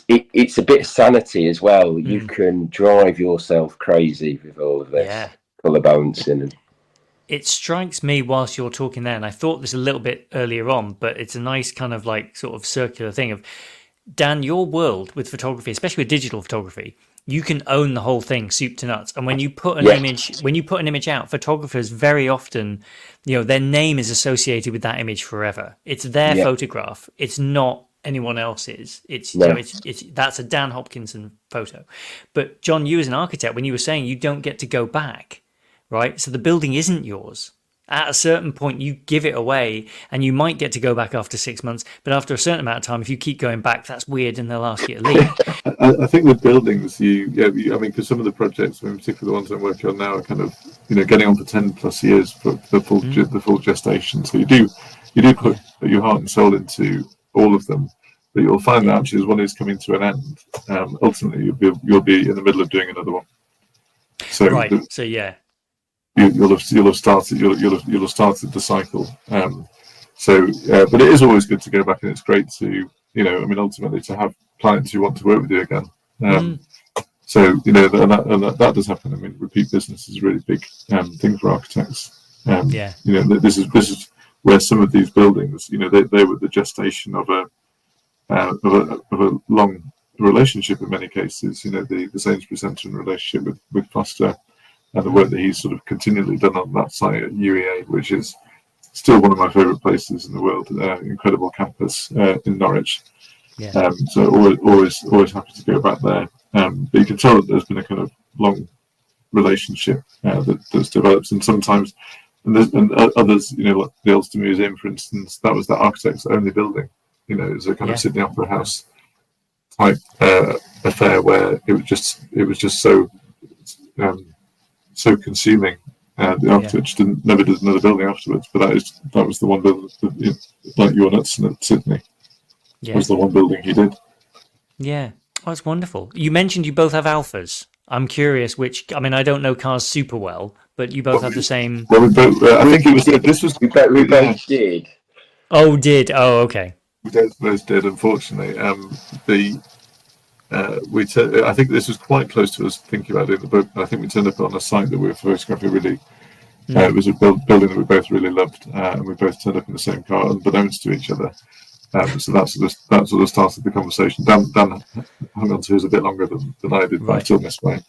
a bit of sanity as well. You can drive yourself crazy with all of this colour balancing. it strikes me whilst you're talking there, and I thought this a little bit earlier on, but it's a nice kind of like sort of circular thing of, Dan, your world with photography, especially with digital photography, you can own the whole thing soup to nuts. And when you put an image out, photographers very often, their name is associated with that image forever. It's their photograph. It's not anyone else's. It's that's a Dan Hopkinson photo. But John, you as an architect, when you were saying you don't get to go back, right? So the building isn't yours. At a certain point, you give it away, and you might get to go back after 6 months. But after a certain amount of time, if you keep going back, that's weird, and they'll ask you to leave. I think with buildings, because some of the projects, in particular the ones I'm working on now, are kind of, getting on for 10 plus years for the full gestation. So you do put your heart and soul into all of them, but you'll find that actually as one is coming to an end, ultimately you'll be in the middle of doing another one. So right. So yeah. You'll have started the cycle. But it is always good to go back, and it's great to ultimately to have clients who want to work with you again. So that does happen. I mean, repeat business is a really big thing for architects. This is where some of these buildings, they were the gestation of a long relationship in many cases. The Sainsbury's Centre relationship with Foster. And the work that he's sort of continually done on that site at UEA, which is still one of my favourite places in the world, incredible campus in Norwich. So always happy to go back there. But you can tell that there's been a kind of long relationship that's developed, and sometimes, and others, like the Ulster Museum, for instance, that was the architect's only building. It's a kind of Sydney Opera House type affair where it was just so consuming. The architect never did another building afterwards, but that was the one building, like your Knutson at Sydney, was the one building he did. Yeah, that's wonderful. You mentioned you both have Alphas. I'm curious which. I mean, I don't know cars super well, but you both have the same. Well, we both. I think it was. This was. We both did. Oh, did. Oh, okay. We both did. Unfortunately, I think this was quite close to us thinking about it in the book. I think we turned up on a site that we were photographing really. It was a building that we both really loved, and we both turned up in the same car, unbeknownst to each other. So that sort of started the conversation. Dan hung on to his a bit longer than I did, but I still missed mine.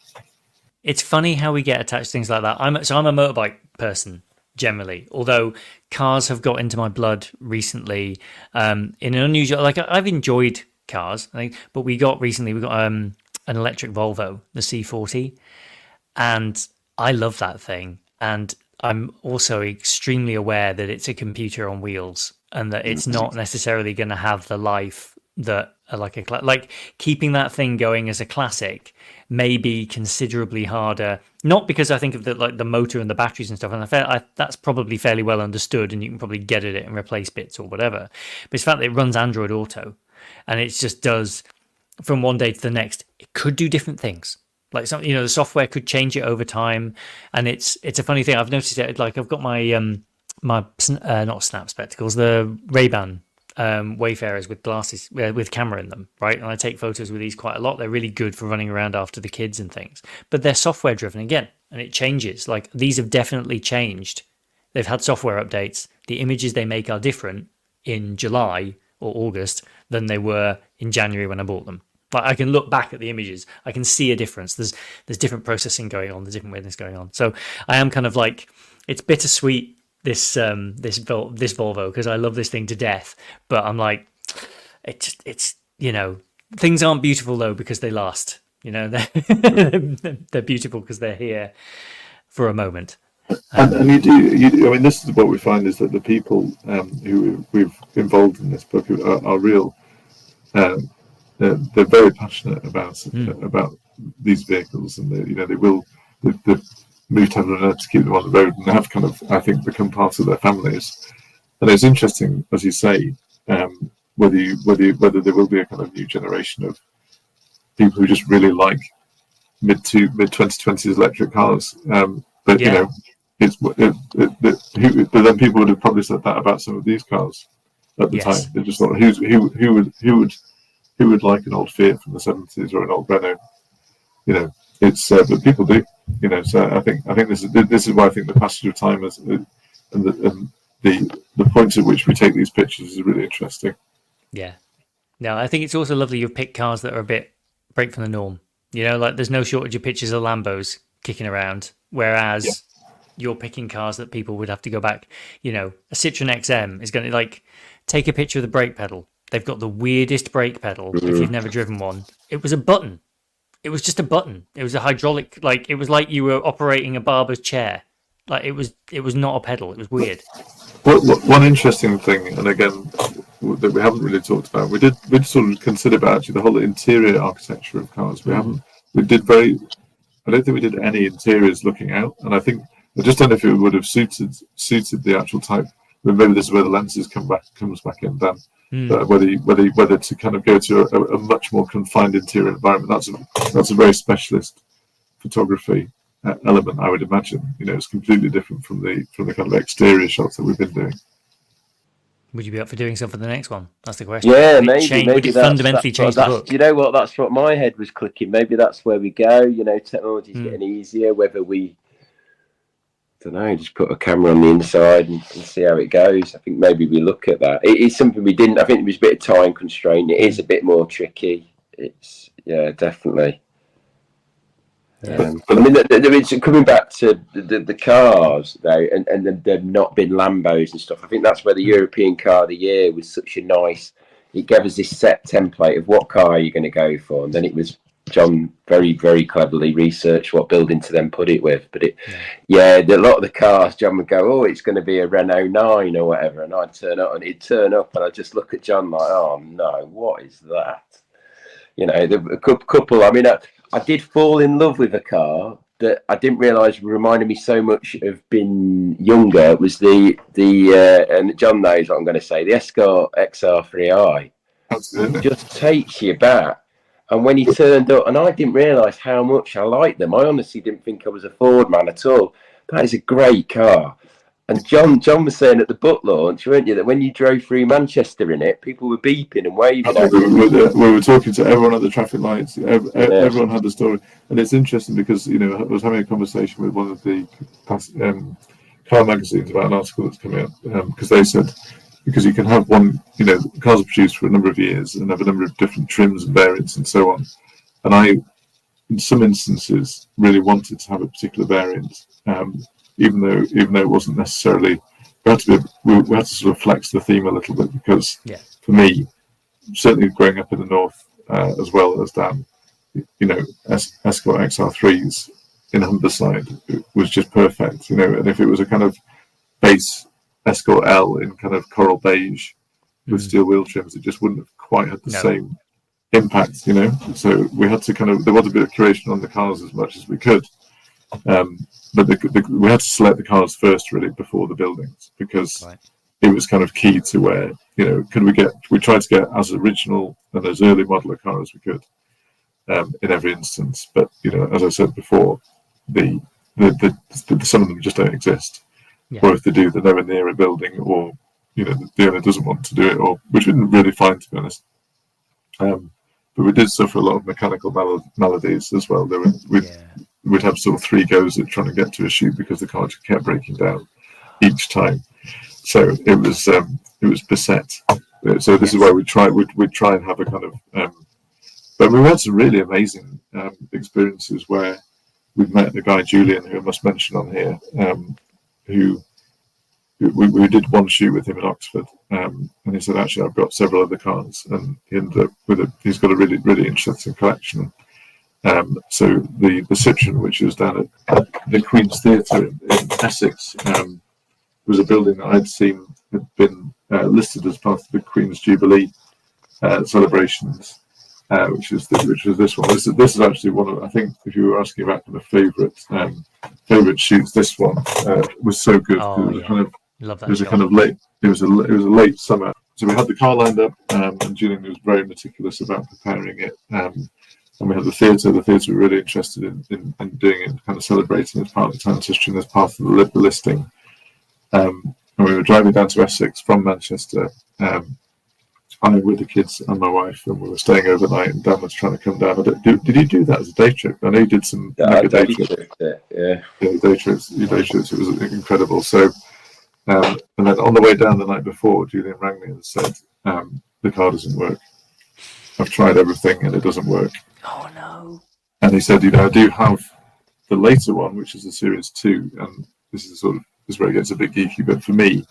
It's funny how we get attached to things like that. I'm a motorbike person generally, although cars have got into my blood recently in an unusual. Like I've enjoyed cars, but we got an electric Volvo, the C40, and I love that thing. And I'm also extremely aware that it's a computer on wheels, and that it's not necessarily going to have the life that like keeping that thing going as a classic may be considerably harder. Not because I think of the motor and the batteries and stuff, and that's probably fairly well understood, and you can probably get at it and replace bits or whatever. But it's the fact that it runs Android Auto, and it just does from one day to the next. It could do different things. Like some, the software could change it over time, and it's a funny thing. I've noticed it. Like I've got my not Snap spectacles, the Ray-Ban Wayfarers with glasses with camera in them, right? And I take photos with these quite a lot. They're really good for running around after the kids and things. But they're software driven again, and it changes. Like these have definitely changed. They've had software updates. The images they make are different in July or August than they were in January when I bought them. Like I can look back at the images, I can see a difference. There's different processing going on, there's different weirdness going on. So I am kind of like, it's bittersweet this Volvo, because I love this thing to death. But I'm like, it's things aren't beautiful though because they last. They're beautiful because they're here for a moment. And you do. I mean, this is what we find is that the people who we've involved in this book are real. They're very passionate about these vehicles, and they've moved heaven and earth to keep them on the road, and have kind of, I think, become part of their families. And it's interesting, as you say, whether there will be a kind of new generation of people who just really like mid 2020s electric cars. But but then people would have probably said that about some of these cars at the time. They just thought, who would like an old Fiat from the 70s or an old Renault? It's but people do. You know, so I think this is why I think the passage of time is, and the point at which we take these pictures is really interesting. Yeah. No, I think it's also lovely you've picked cars that are a bit break from the norm. You know, like there's no shortage of pictures of Lambos kicking around, whereas you're picking cars that people would have to go back. You know, a Citroen XM is going to like take a picture of the brake pedal. They've got the weirdest brake pedal. If you've never driven one, it was a button. It was just a button. It was a hydraulic, like it was like you were operating a barber's chair. Like it was not a pedal. It was weird. One interesting thing, and again that we haven't really talked about, we did sort of consider about actually the whole interior architecture of cars. I don't think we did any interiors looking out, and I just don't know if it would have suited the actual type. Maybe this is where the lenses comes back in, Dan. Whether to kind of go to a much more confined interior environment, that's a very specialist photography element, I would imagine. You know, it's completely different from the kind of exterior shots that we've been doing. Would you be up for doing some for the next one? That's the question. Yeah, maybe would it fundamentally change the book? You know what? That's what my head was clicking. Maybe that's where we go. You know, technology's getting easier. Whether we, I don't know, just put a camera on the inside and see how it goes. I think maybe we look at that. It is something we didn't. I think it was a bit of time constraint. It is a bit more tricky. It's definitely. I mean, it's coming back to the cars though, and they've not been Lambos and stuff. I think that's where the European Car of the Year was such a nice. It gave us this set template of what car you're going to go for, and then it was John very, very cleverly researched what building to then put it with. But a lot of the cars, John would go, "Oh, it's going to be a Renault 9 or whatever," and I'd turn up, and he'd turn up, and I'd just look at John like, "Oh no, what is that?" You know, the couple. I mean. I did fall in love with a car that I didn't realise reminded me so much of being younger. It was the and John knows what I'm going to say, the Escort XR3i. Absolutely. It just takes you back. And when he turned up, and I didn't realise how much I liked them. I honestly didn't think I was a Ford man at all. That is a great car. And John was saying at the book launch, weren't you, that when you drove through Manchester in it, people were beeping and waving. We were talking to everyone at the traffic lights. Everyone had the story, and it's interesting because I was having a conversation with one of the car magazines about an article that's coming out because they said because you can have one, cars are produced for a number of years and have a number of different trims and variants and so on, and I, in some instances, really wanted to have a particular variant. Even though it wasn't necessarily, we had to sort of flex the theme a little bit because for me, certainly growing up in the north as well as Dan, Escort XR3s in Humberside was just perfect, and if it was a kind of base Escort L in kind of coral beige with steel wheel trims, it just wouldn't have quite had the same impact, So we had to there was a bit of curation on the cars as much as we could. But we had to select the cars first, really, before the buildings, because it was kind of key to where, we tried to get as original and as early model a car as we could in every instance. But, as I said before, some of them just don't exist. Yeah. Or if they do, they're nowhere near a building, or, the owner doesn't want to do it, or which we didn't really find, to be honest. But we did suffer a lot of mechanical maladies as well. We'd have sort of 3 goes at trying to get to a shoot because the car just kept breaking down each time. So it was beset. So this is why we'd try and have a kind of. But we had some really amazing experiences where we've met the guy Julian, who I must mention on here, who we did one shoot with him in Oxford, and he said, actually, I've got several other cars, and he ended up with he's got a really, really interesting collection. So the Citroen, which was down at the Queen's Theatre in Essex, was a building that I'd seen had been listed as part of the Queen's Jubilee celebrations, which was this one. This is actually one of, I think, if you were asking about kind of favourite shoots, this one was so good. Love that. It was a late summer, so we had the car lined up, and Julian was very meticulous about preparing it. And we had the theatre. The theatre were really interested in doing it, kind of celebrating as part of the town's history and as part of the listing. And we were driving down to Essex from Manchester, and I with the kids and my wife, and we were staying overnight, and Dan was trying to come down. Did you do that as a day trip? I know you did some mega day trips. Yeah, day trips. It was incredible. So, and then on the way down the night before, Julian rang me and said, "The car doesn't work. I've tried everything and it doesn't work." Oh no! And he said, "I do have the later one, which is the Series 2, and this is where it gets a bit geeky. But for me,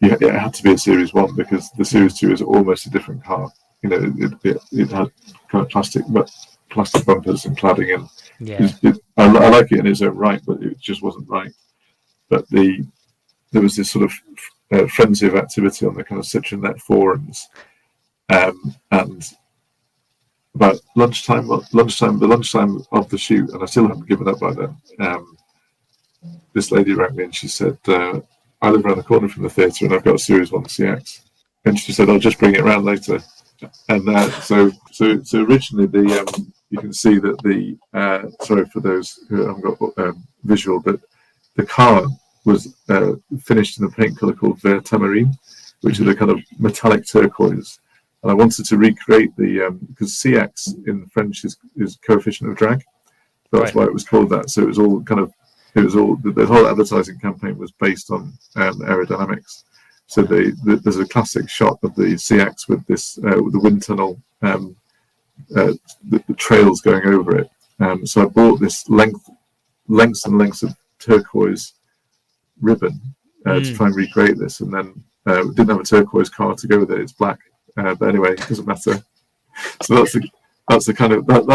it had to be a Series 1 because the Series 2 is almost a different car. It had kind of plastic bumpers and cladding, and I like it in its own right, but it just wasn't right. But there was this sort of frenzy of activity on the kind of Citronet forums, and about lunchtime of the shoot, and I still haven't given up by then. This lady rang me and she said, "I live around the corner from the theatre and I've got a Series 1 CX." And she said, "I'll just bring it around later." And so originally you can see that sorry for those who haven't got visual, but the car was finished in a paint colour called Vert Tamarine, which is a kind of metallic turquoise. And I wanted to recreate because CX in French is coefficient of drag. So that's why it was called that. So the whole advertising campaign was based on aerodynamics. So there's a classic shot of the CX with with the wind tunnel, the trails going over it. So I bought this lengths and lengths of turquoise ribbon to try and recreate this, and then we didn't have a turquoise car to go with it. It's black, but anyway, it doesn't matter. So that's the kind of that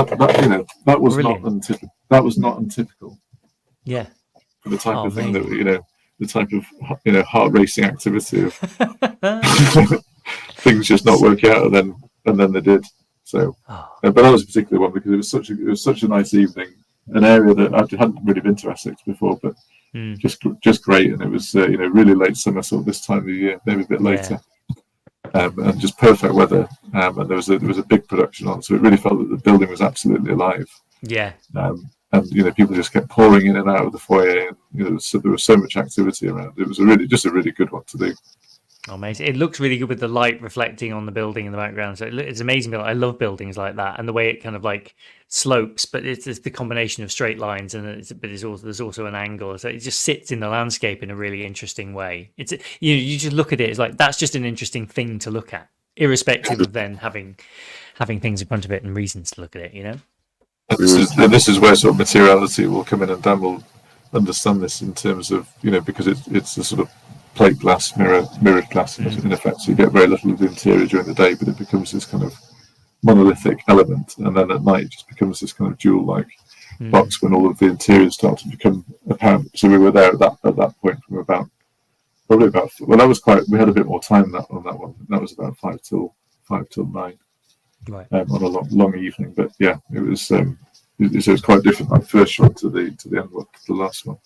was brilliant. That was not untypical. Yeah. For the type of thing that the type of heart racing activity of things just not work out, and then they did. So, but that was a particular one because it was such a nice evening, an area that I hadn't really been to Essex before, but just great, and it was really late summer, sort of this time of the year, maybe a bit later, and just perfect weather, and there was a big production on, so it really felt that the building was absolutely alive. Yeah. And people just kept pouring in and out of the foyer, and there was so much activity around. It was a really good one to do. Amazing! It looks really good with the light reflecting on the building in the background. So it's amazing. I love buildings like that, and the way it kind of like slopes, but it's the combination of straight lines, and there's also an angle. So it just sits in the landscape in a really interesting way. It's you just look at it. It's like that's just an interesting thing to look at, irrespective of then having things in front of it and reasons to look at it. And this is where sort of materiality will come in, and Dan will understand this in terms of because it's a sort of plate glass, mirrored glass in effect, so you get very little of the interior during the day, but it becomes this kind of monolithic element, and then at night it just becomes this kind of jewel-like box when all of the interiors start to become apparent. So we were there at that point from we had a bit more time on that one. That was about 5 till 9. Right. On a long evening, but yeah, it was quite different. Like first shot to the end one, the last one.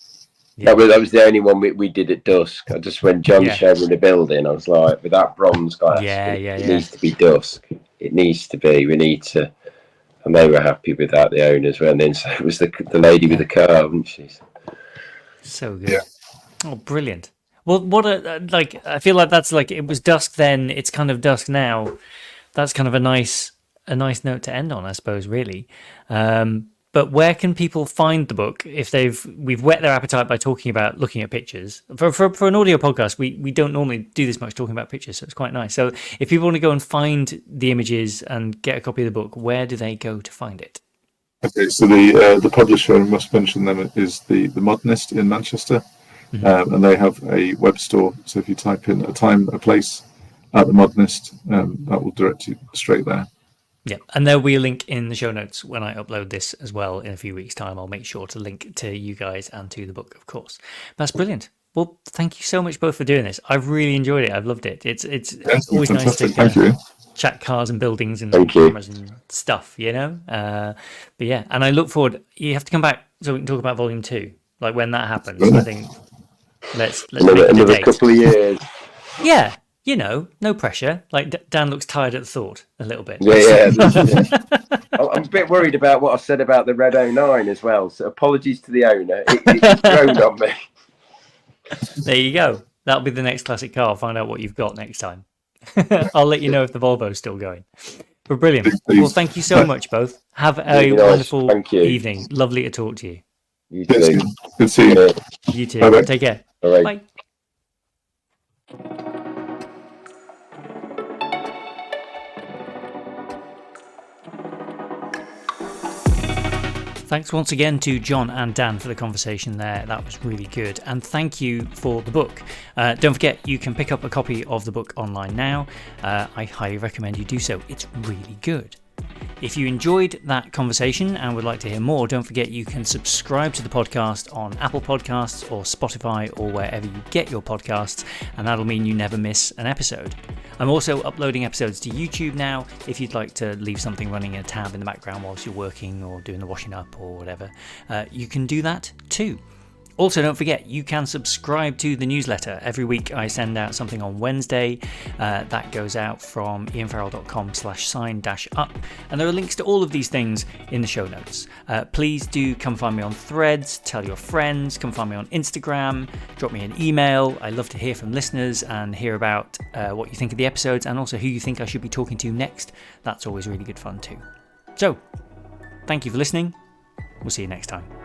Yeah. That was the only one we did at dusk. When John showed me the building, I was like, with that bronze glass, it needs to be dusk. It needs to be. We need to, and they were happy with that. The owners were, and then so it was the lady with the car, wasn't she? So good. Yeah. Oh, brilliant. Well, what I feel like that's like it was dusk then. It's kind of dusk now. That's kind of a nice note to end on, I suppose, really. But where can people find the book if we've whet their appetite by looking at pictures? For an audio podcast, we don't normally do this much talking about pictures, so it's quite nice. So if people want to go and find the images and get a copy of the book, where do they go to find it? Okay, so the publisher, I must mention them, is the Modernist in Manchester, and they have a web store. So if you type in a time, a place at the Modernist, that will direct you straight there. Yeah, and there'll be a link in the show notes when I upload this as well in a few weeks' time. I'll make sure to link to you guys and to the book, of course. That's brilliant. Well, thank you so much both for doing this. I've really enjoyed it. I've loved it. It's always nice to chat cars and buildings and cameras and stuff, But yeah, and I look forward. You have to come back so we can talk about Volume 2, like when that happens. I think let's another couple of years. Yeah. No pressure. Like Dan looks tired at the thought a little bit. Yeah. I'm a bit worried about what I said about the Red 09 as well. So apologies to the owner. It's grown on me. There you go. That'll be the next classic car. I'll find out what you've got next time. I'll let you know if the Volvo's still going. But brilliant. Please. Well, thank you so much, both. Have a wonderful evening. Lovely to talk to you. You too. Good to see you. You too. Bye-bye. Take care. All right. Bye. Thanks once again to John and Dan for the conversation there. That was really good. And thank you for the book. Don't forget, you can pick up a copy of the book online now. I highly recommend you do so. It's really good. If you enjoyed that conversation and would like to hear more, don't forget you can subscribe to the podcast on Apple Podcasts or Spotify or wherever you get your podcasts, and that'll mean you never miss an episode. I'm also uploading episodes to YouTube now. If you'd like to leave something running in a tab in the background whilst you're working or doing the washing up or whatever, you can do that too. Also, don't forget, you can subscribe to the newsletter. Every week I send out something on Wednesday. That goes out from ianfarrell.com/sign-up. And there are links to all of these things in the show notes. Please do come find me on Threads, tell your friends, come find me on Instagram, drop me an email. I love to hear from listeners and hear about what you think of the episodes and also who you think I should be talking to next. That's always really good fun too. So, thank you for listening. We'll see you next time.